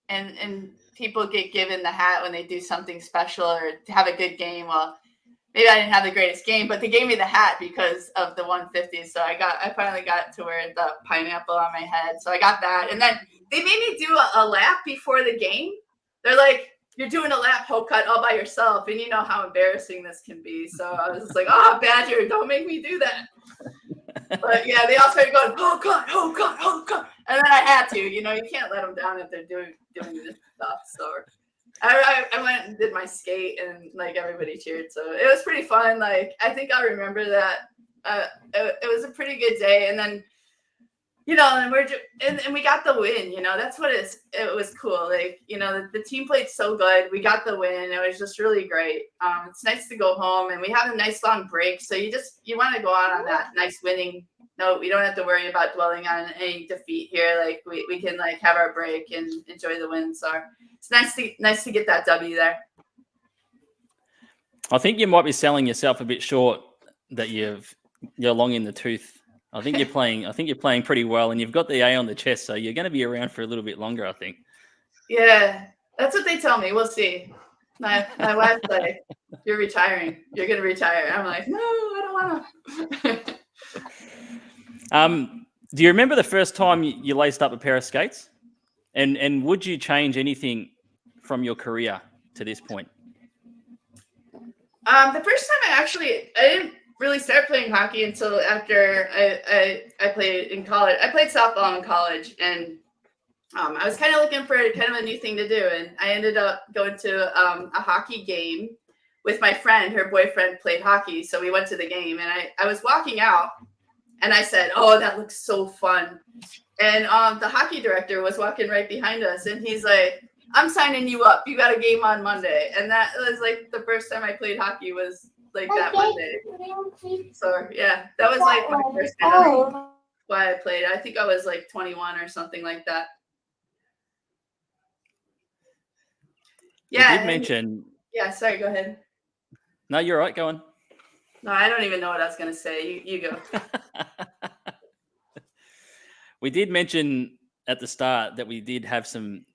and people get given the hat when they do something special or have a good game. Well, maybe I didn't have the greatest game, but they gave me the hat because of the 150. So I finally got to wear the pineapple on my head. So I got that. And then they made me do a lap before the game. They're like, you're doing a lap, Hocutt, all by yourself. And you know how embarrassing this can be. So I was just like, oh, Badger, don't make me do that. But yeah, they all started going, Hocutt. And then I had to, you know, you can't let them down if they're doing this stuff. So I went and did my skate, and like everybody cheered. So it was pretty fun. Like, I think I'll remember that. It was a pretty good day. And then, you know, and we got the win, you know, that's what it was cool. Like, you know, the team played so good. We got the win. It was just really great. It's nice to go home, and we have a nice long break. So you want to go out on that nice winning note. We don't have to worry about dwelling on any defeat here. Like we can like have our break and enjoy the win. So it's nice to get that W there. I think you might be selling yourself a bit short that you're long in the tooth. I think you're playing pretty well, and you've got the A on the chest, so you're going to be around for a little bit longer, I think. Yeah, that's what they tell me. We'll see. My wife's like, "You're retiring. You're going to retire." I'm like, "No, I don't want to." Do you remember the first time you laced up a pair of skates? And would you change anything from your career to this point? The first time I didn't really start playing hockey until after I played in college. I played softball in college, and I was kind of looking for kind of a new thing to do, and I ended up going to a hockey game with my friend. Her boyfriend played hockey, so we went to the game, and I was walking out, and I said, "Oh, that looks so fun." And the hockey director was walking right behind us, and he's like, "I'm signing you up. You got a game on Monday." And that was like the first time I played hockey was like that Monday. So yeah, that was like my first time why I played. I think I was like 21 or something like that. Yeah. You did mention. Yeah, sorry, go ahead. No, you're right. Go on. No, I don't even know what I was going to say. You go. We did mention at the start that we did have some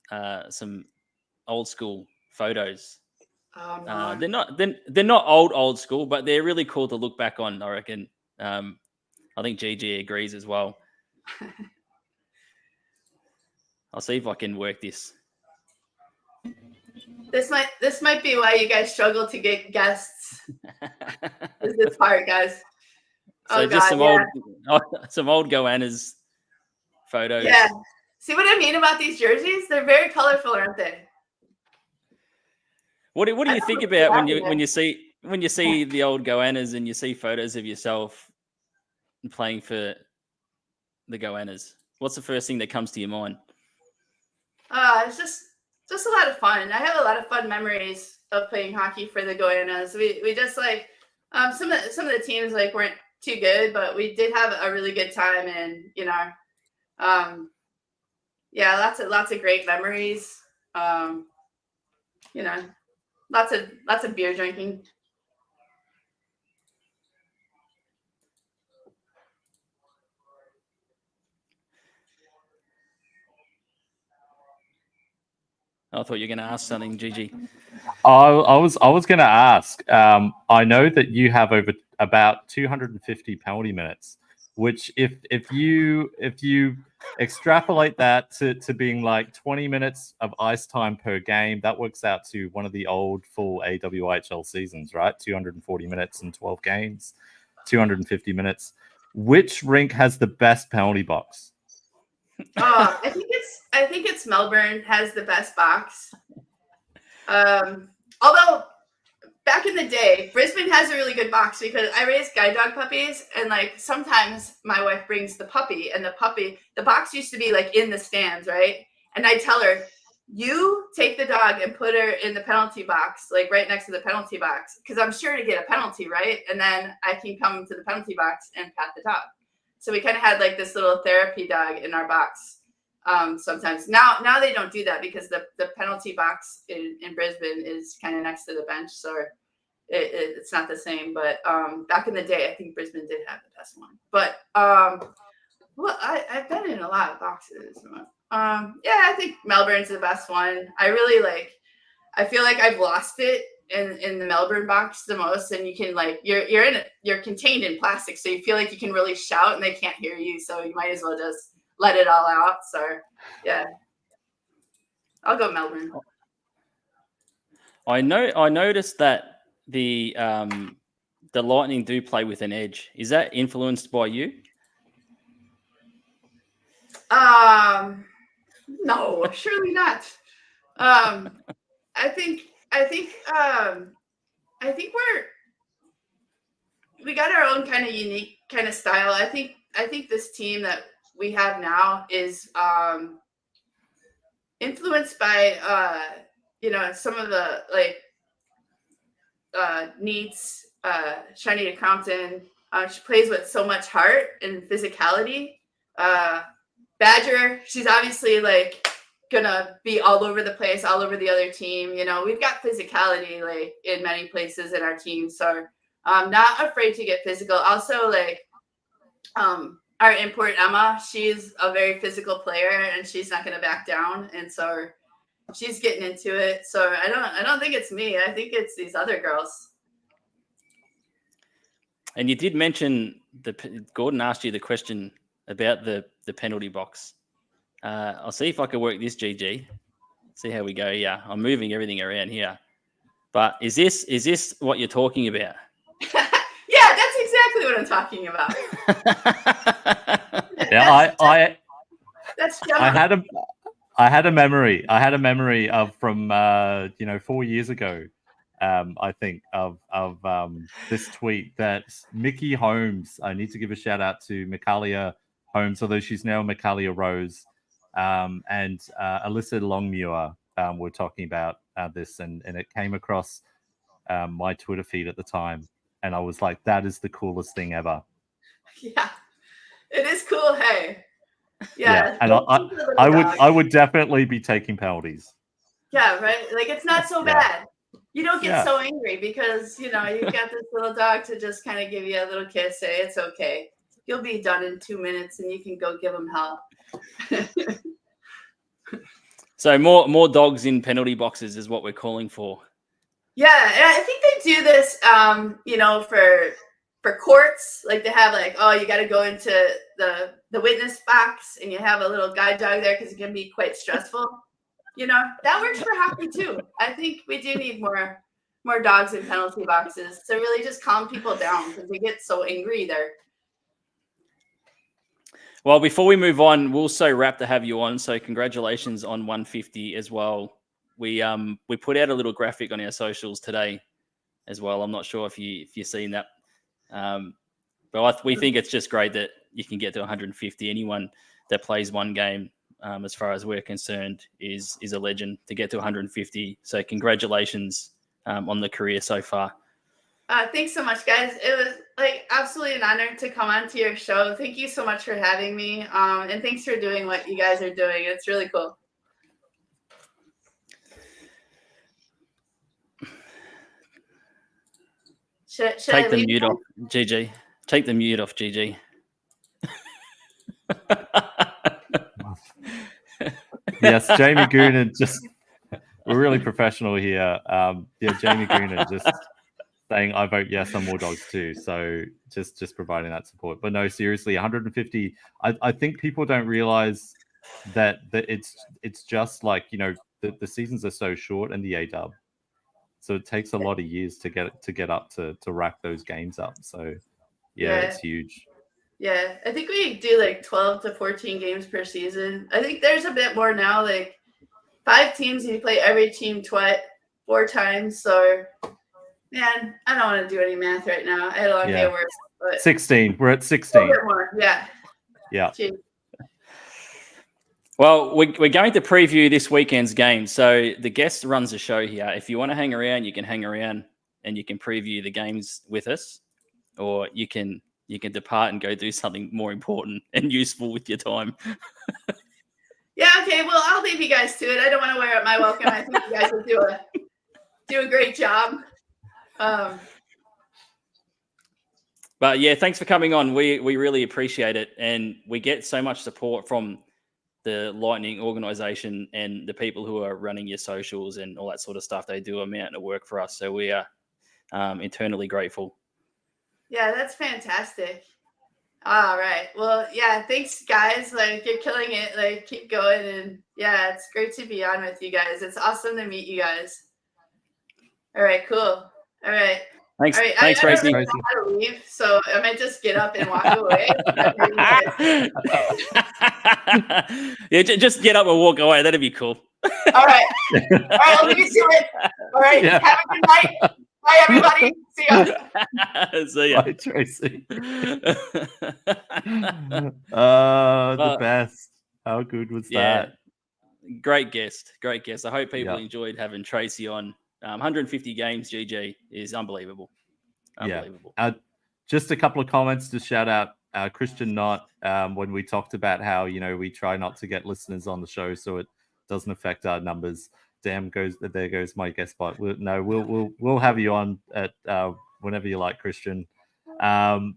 old school photos. Oh, no. They're not old school, but they're really cool to look back on, I reckon. I think GG agrees as well. I'll see if I can work this. This might be why you guys struggle to get guests. Is this part, guys? So just some old Goannas photos. Yeah. See what I mean about these jerseys? They're very colorful, aren't they? What do you think about when you see the old Goannas and you see photos of yourself playing for the Goannas? What's the first thing that comes to your mind? It's just a lot of fun. I have a lot of fun memories of playing hockey for the Goannas. We just like some of the teams like weren't too good, but we did have a really good time, and yeah, lots of great memories. Lots of beer drinking. I thought you were going to ask something, Gigi. I was going to ask. I know that you have about 250 penalty minutes, which if you extrapolate that to being like 20 minutes of ice time per game, that works out to one of the old full AWIHL seasons, right? 240 minutes and 12 games, 250 minutes. Which rink has the best penalty box? I think it's Melbourne has the best box. Although back in the day, Brisbane has a really good box because I raised guide dog puppies, and like sometimes my wife brings the puppy, and the box used to be like in the stands, right? And I tell her, you take the dog and put her in the penalty box, like right next to the penalty box, because I'm sure to get a penalty, right? And then I can come to the penalty box and pat the dog. So we kind of had like this little therapy dog in our box. Sometimes now they don't do that because the penalty box in Brisbane is kind of next to the bench, so it's not the same. But back in the day, I think Brisbane did have the best one. But well, I've been in a lot of boxes. Yeah, I think Melbourne's the best one. I feel like I've lost it in the Melbourne box the most, and you can like you're contained in plastic, so you feel like you can really shout and they can't hear you, so you might as well just let it all out. So yeah, I'll go Melbourne. I noticed that the Lightning do play with an edge. Is that influenced by you? No, surely not. I think we got our own kind of unique kind of style. I think this team that we have now is influenced by some of the like Neats, Shiny Compton. She plays with so much heart and physicality. Badger, she's obviously like gonna be all over the place, all over the other team. We've got physicality like in many places in our team, so I'm not afraid to get physical. Also, like our import Emma, she's a very physical player and she's not gonna back down, and so she's getting into it. So I don't think it's me. I think it's these other girls. And you did mention Gordon asked you the question about the penalty box. I'll see if I can work this, GG. See how we go. Yeah, I'm moving everything around here. But is this what you're talking about? Yeah, that's exactly what I'm talking about. Yeah, That's I had a memory of from 4 years ago. I think of this tweet that Mickey Holmes. I need to give a shout out to Michaelia Holmes, although she's now Michaelia Rose, and Alyssa Longmuir were talking about this, and it came across my Twitter feed at the time, and I was like, "That is the coolest thing ever." Yeah, it is cool. Hey, Yeah, and I would definitely be taking penalties. Yeah, right. Like it's not so Yeah. bad. You don't get Yeah. so angry because you've got this little dog to just kind of give you a little kiss. Say it's okay. You'll be done in 2 minutes, and you can go give him hell. So more dogs in penalty boxes is what we're calling for. Yeah, and I think they do this, for courts. Like they have you got to go into the witness box, and you have a little guide dog there because it can be quite stressful. That works for hockey too. I think we do need more dogs in penalty boxes to really just calm people down because they get so angry there. Well, before we move on, we're so wrapped to have you on. So congratulations on 150 as well. We put out a little graphic on our socials today as well. I'm not sure if you've seen that, but we think it's just great that you can get to 150. Anyone that plays one game, as far as we're concerned, is a legend to get to 150. So congratulations on the career so far. Thanks so much, guys. It was absolutely an honor to come on to your show. Thank you so much for having me. And thanks for doing what you guys are doing. It's really cool. Take the mute off, GG. Take the mute off, GG. Yes, Jamie Goonan we're really professional here. Jamie Goonan just saying, I vote yes on more dogs too. So just providing that support. But no, seriously, 150. I think people don't realize that it's just like, the seasons are so short in the AWIHL. So it takes a lot of years to get up to rack those games up. So yeah, it's huge. Yeah, I think we do 12 to 14 games per season. I think there's a bit more now, 5 teams, and you play every team 4 times. So, man, I don't want to do any math right now. I had a long day of work. But 16. We're at 16. A bit more. Yeah. Yeah. Jeez. Well, we're going to preview this weekend's game. So the guest runs the show here. If you want to hang around, you can hang around and you can preview the games with us, or you can depart and go do something more important and useful with your time. Yeah, okay. Well, I'll leave you guys to it. I don't want to wear out my welcome. I think you guys will do a great job. But yeah, thanks for coming on. We really appreciate it, and we get so much support from the Lightning organization and the people who are running your socials and all that sort of stuff. They do a mountain of work for us, so we are internally grateful. Yeah, that's fantastic. All right. Well, yeah, thanks, guys. You're killing it. Keep going. And yeah, it's great to be on with you guys. It's awesome to meet you guys. All right, cool. All right. Thanks. All right. Thanks, Tracy. I don't know how to leave, so I might just get up and walk away. Yeah, just get up and walk away. That'd be cool. All right. All right, I'll leave you to it. All right. Yeah. Have a good night. Bye, everybody. See ya. See ya. Bye, Tracy. The best. How good was that? Great guest. Great guest. I hope people enjoyed having Tracy on. 150 games, GG, is unbelievable. Unbelievable. Yeah. Just a couple of comments to shout out Christian Knott when we talked about how, we try not to get listeners on the show so it doesn't affect our numbers. There goes my guest spot. We'll have you on at whenever you like, Christian. And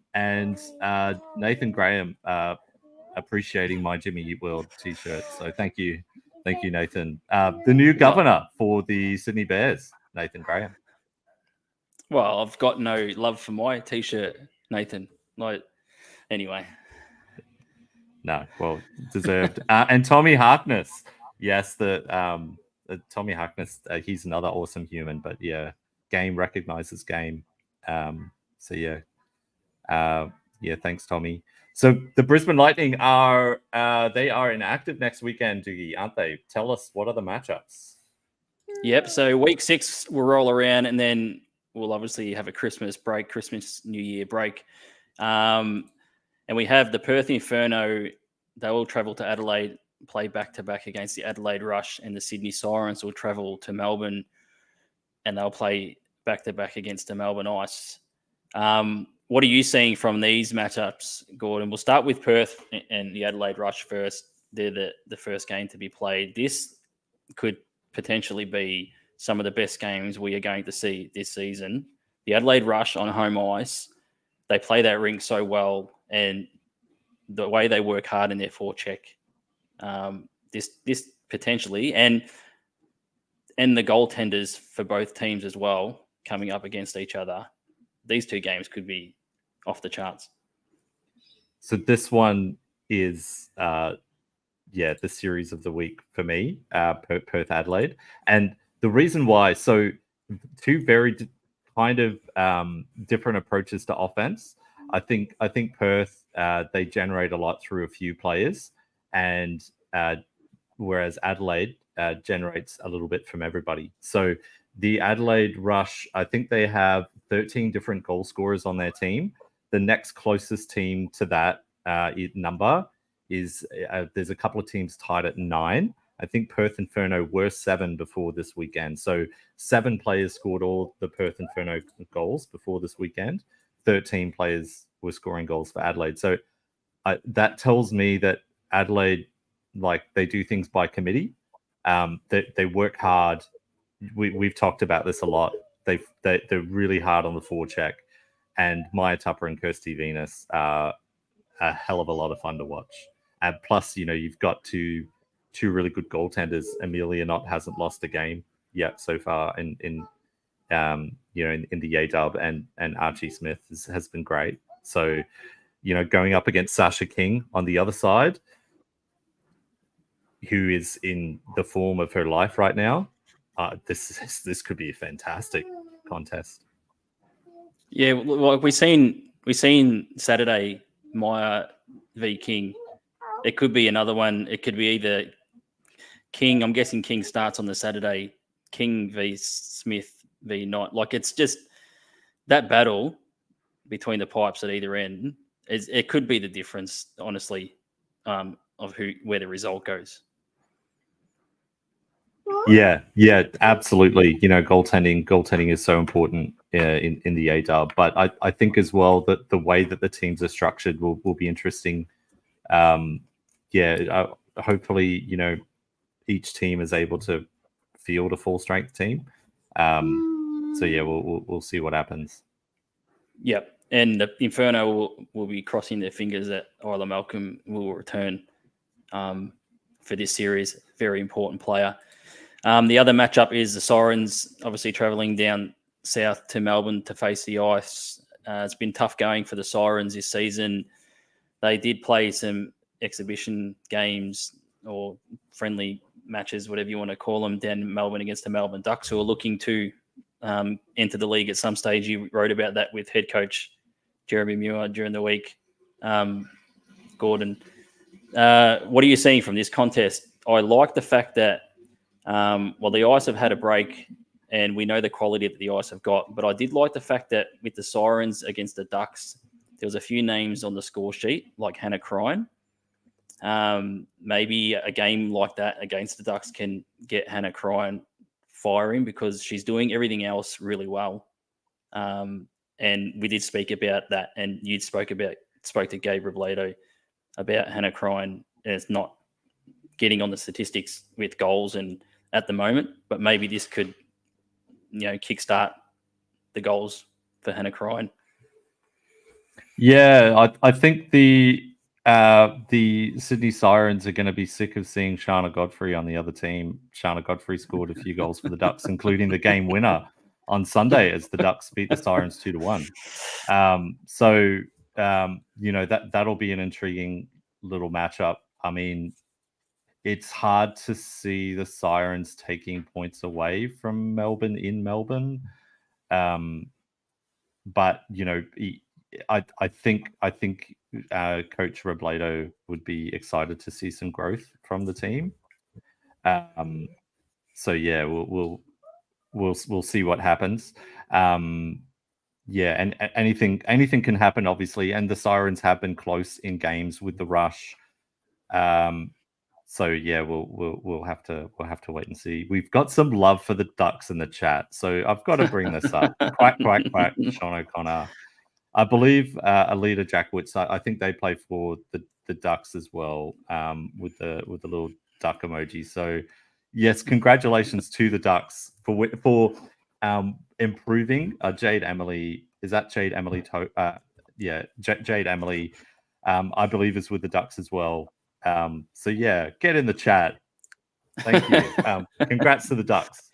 Nathan Graham appreciating my Jimmy Eat World t-shirt. So thank you, Nathan. The new governor for the Sydney Bears, Nathan Graham. Well, I've got no love for my t-shirt, Nathan. Anyway. No, well, deserved. And Tommy Harkness. Yes, Tommy Harkness, he's another awesome human, but yeah, game recognizes game. So yeah, thanks, Tommy. So the Brisbane Lightning are inactive next weekend, Doogie, aren't they? Tell us, what are the matchups? Yep. So week 6 will roll around, and then we'll obviously have a Christmas New Year break. And we have the Perth Inferno. They will travel to Adelaide, play back-to-back against the Adelaide Rush, and the Sydney Sirens will travel to Melbourne, and they'll play back-to-back against the Melbourne Ice. What are you seeing from these matchups, Gordon? We'll start with Perth and the Adelaide Rush first. They're the first game to be played. This could potentially be some of the best games we are going to see this season. The Adelaide Rush on home ice, they play that rink so well, and the way they work hard in their forecheck, this potentially, and the goaltenders for both teams as well coming up against each other. These two games could be off the charts. So this one is, the series of the week for me, Perth Adelaide. And the reason why, so two very kind of different approaches to offense. I think Perth, they generate a lot through a few players, and whereas Adelaide generates a little bit from everybody. So the Adelaide Rush, I think they have 13 different goal scorers on their team. The next closest team to that number is there's a couple of teams tied at 9. I think Perth Inferno were 7 before this weekend. So 7 players scored all the Perth Inferno goals before this weekend. 13 players were scoring goals for Adelaide. So that tells me that Adelaide, like, they do things by committee. They work hard. We've talked about this a lot. They're really hard on the forecheck, and Maya Tupper and Kirsty Venus are a hell of a lot of fun to watch. And plus, you've got two really good goaltenders. Amelia Knott hasn't lost a game yet so far in the A-Dub, and Archie Smith has been great. So, going up against Sasha King on the other side, who is in the form of her life right now, this could be a fantastic contest. Yeah, well, we seen Saturday Maya v King. It could be another one. It could be either King. I'm guessing King starts on the Saturday. King v Smith v Knott. Like, it's just that battle between the pipes at either end. It could be the difference, honestly, of where the result goes. Yeah, absolutely. Goaltending is so important in the A-Dub, but I think as well that the way that the teams are structured will be interesting. Hopefully, each team is able to field a full strength team. We'll see what happens. Yep, and the Inferno will be crossing their fingers that Isla Malcolm will return for this series. Very important player. The other matchup is the Sirens, obviously travelling down south to Melbourne to face the Ice. It's been tough going for the Sirens this season. They did play some exhibition games or friendly matches, whatever you want to call them, down in Melbourne against the Melbourne Ducks, who are looking to enter the league at some stage. You wrote about that with head coach Jeremy Muir during the week. Gordon, what are you seeing from this contest? I like the fact that the Ice have had a break, and we know the quality that the Ice have got. But I did like the fact that with the Sirens against the Ducks, there was a few names on the score sheet, like Hannah Crine. Maybe a game like that against the Ducks can get Hannah Crine firing, because she's doing everything else really well. And we did speak about that, and you spoke to Gabe Robledo about Hannah Crine, and it's not getting on the statistics with goals and at the moment, but maybe this could, kickstart the goals for Hannah Crine. Yeah, I think the Sydney Sirens are going to be sick of seeing Shana Godfrey on the other team. Shana Godfrey scored a few goals for the Ducks, including the game winner on Sunday as the Ducks beat the Sirens 2-1. That'll be an intriguing little matchup. I mean, it's hard to see the Sirens taking points away from Melbourne in Melbourne. But I think Coach Robledo would be excited to see some growth from the team. So yeah, we'll see what happens. Yeah, and anything can happen, obviously, and the Sirens have been close in games with the Rush. So yeah, we'll have to wait and see. We've got some love for the Ducks in the chat, so I've got to bring this up. Quack quack quack, Sean O'Connor. I believe Alita Jackwitz. I think they play for the Ducks as well, with the little duck emoji. So yes, congratulations to the Ducks for improving. Jade Emily, is that Jade Emily? Yeah, Jade Emily, I believe is with the Ducks as well. So yeah, get in the chat. Thank you. Congrats to the Ducks.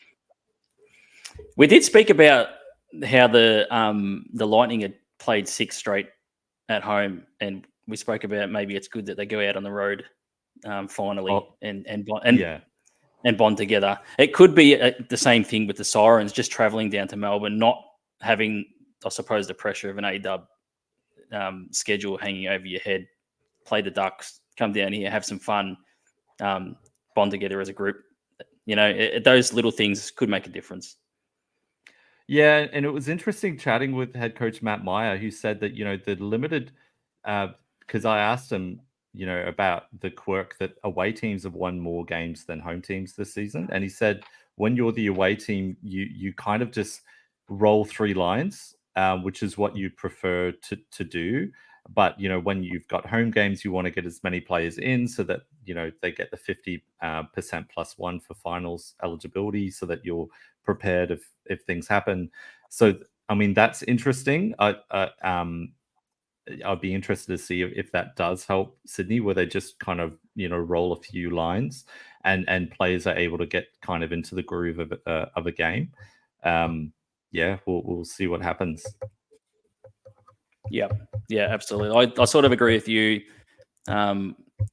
We did speak about how the Lightning had played 6 straight at home, and we spoke about maybe it's good that they go out on the road finally and bond together. It could be the same thing with the Sirens, just traveling down to Melbourne, not having, I suppose, the pressure of an A-dub schedule hanging over your head. Play the Ducks, come down here, have some fun, bond together as a group. You know, those little things could make a difference. Yeah, and it was interesting chatting with head coach Matt Meyer, who said that, you know, the limited, because I asked him, you know, about the quirk that away teams have won more games than home teams this season. And he said, when you're the away team, you kind of just roll 3 lines, which is what you prefer to do. But, you know, when you've got home games, you want to get as many players in so that, you know, they get the 50% plus 1 for finals eligibility so that you're prepared if things happen. So, I mean, that's interesting. I'd be interested to see if that does help Sydney, where they just kind of, you know, roll a few lines and players are able to get kind of into the groove of a game. Yeah, we'll see what happens. Yeah, absolutely. I sort of agree with you.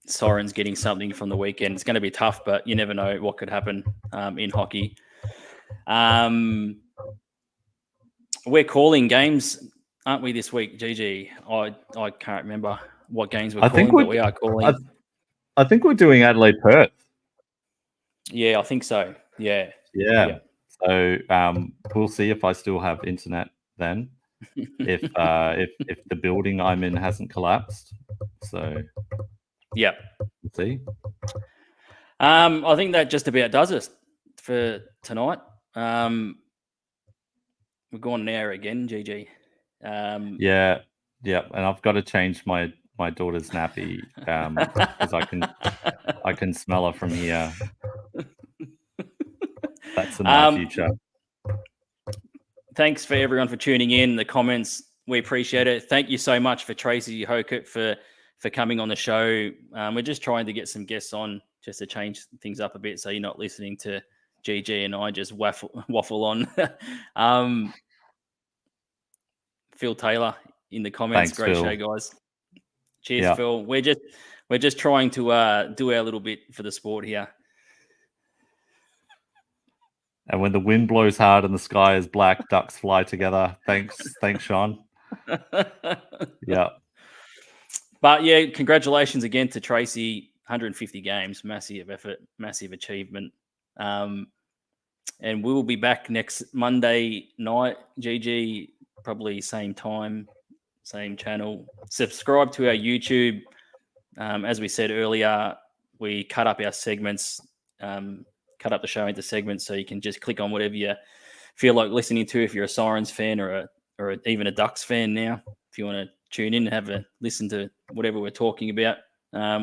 Sirens getting something from the weekend. It's going to be tough, but you never know what could happen in hockey. We're calling games, aren't we, this week, GG? I can't remember what games we're calling, but we are calling. I think we're doing Adelaide Perth. Yeah, I think so. Yeah. So we'll see if I still have internet then. if the building I'm in hasn't collapsed. So yeah, we'll see. I think that just about does it for tonight. We're going now again, GG. Yeah, and I've got to change my daughter's nappy because I can smell her from here. That's in my future. Thanks for everyone for tuning in. The comments, we appreciate it. Thank you so much for Tracy Hocutt for coming on the show. We're just trying to get some guests on just to change things up a bit, so you're not listening to GG and I just waffle on. Phil Taylor in the comments. Thanks, great Phil. show, guys. Cheers, Phil. We're just trying to do our little bit for the sport here. And when the wind blows hard and the sky is black, ducks fly together. Thanks, Sean. Yeah. But yeah, congratulations again to Tracy. 150 games, massive effort, massive achievement. And we will be back next Monday night, GG, probably same time, same channel. Subscribe to our YouTube. As we said earlier, we cut up our segments, cut up the show into segments, so you can just click on whatever you feel like listening to. If you're a Sirens fan or even a Ducks fan now, if you want to tune in and have a listen to whatever we're talking about,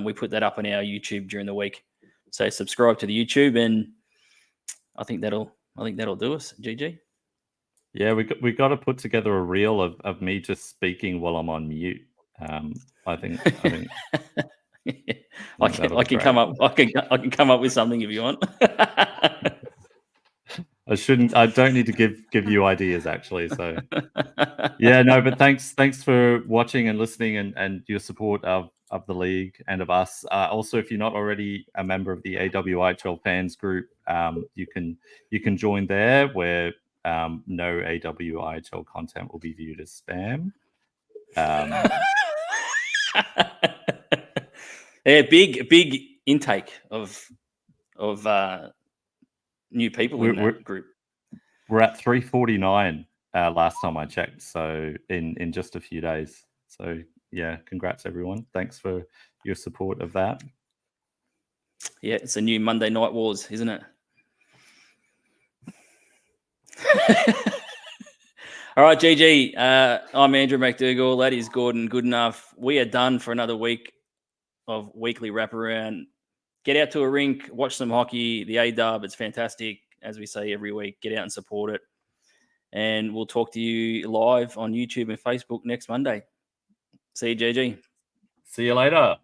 we put that up on our YouTube during the week. So subscribe to the YouTube, and I think that'll do us. GG. Yeah, we got to put together a reel of me just speaking while I'm on mute. I think I can come up with something if you want. I don't need to give you ideas, actually. So yeah, no, but thanks for watching and listening and your support of the league and of us. Also, if you're not already a member of the AWIHL fans group, you can join there, where no AWIHL content will be viewed as spam. Yeah, big intake of new people in that group. We're at 349 last time I checked, so in just a few days. So yeah, congrats everyone. Thanks for your support of that. Yeah, it's a new Monday Night Wars, isn't it? All right, GG. I'm Andrew McDougall. That is Gordon Goodenough. We are done for another week of weekly wraparound. Get out to a rink, watch some hockey, the A-Dub. It's fantastic. As we say every week, get out and support it. And we'll talk to you live on YouTube and Facebook next Monday. See you, GG. See you later.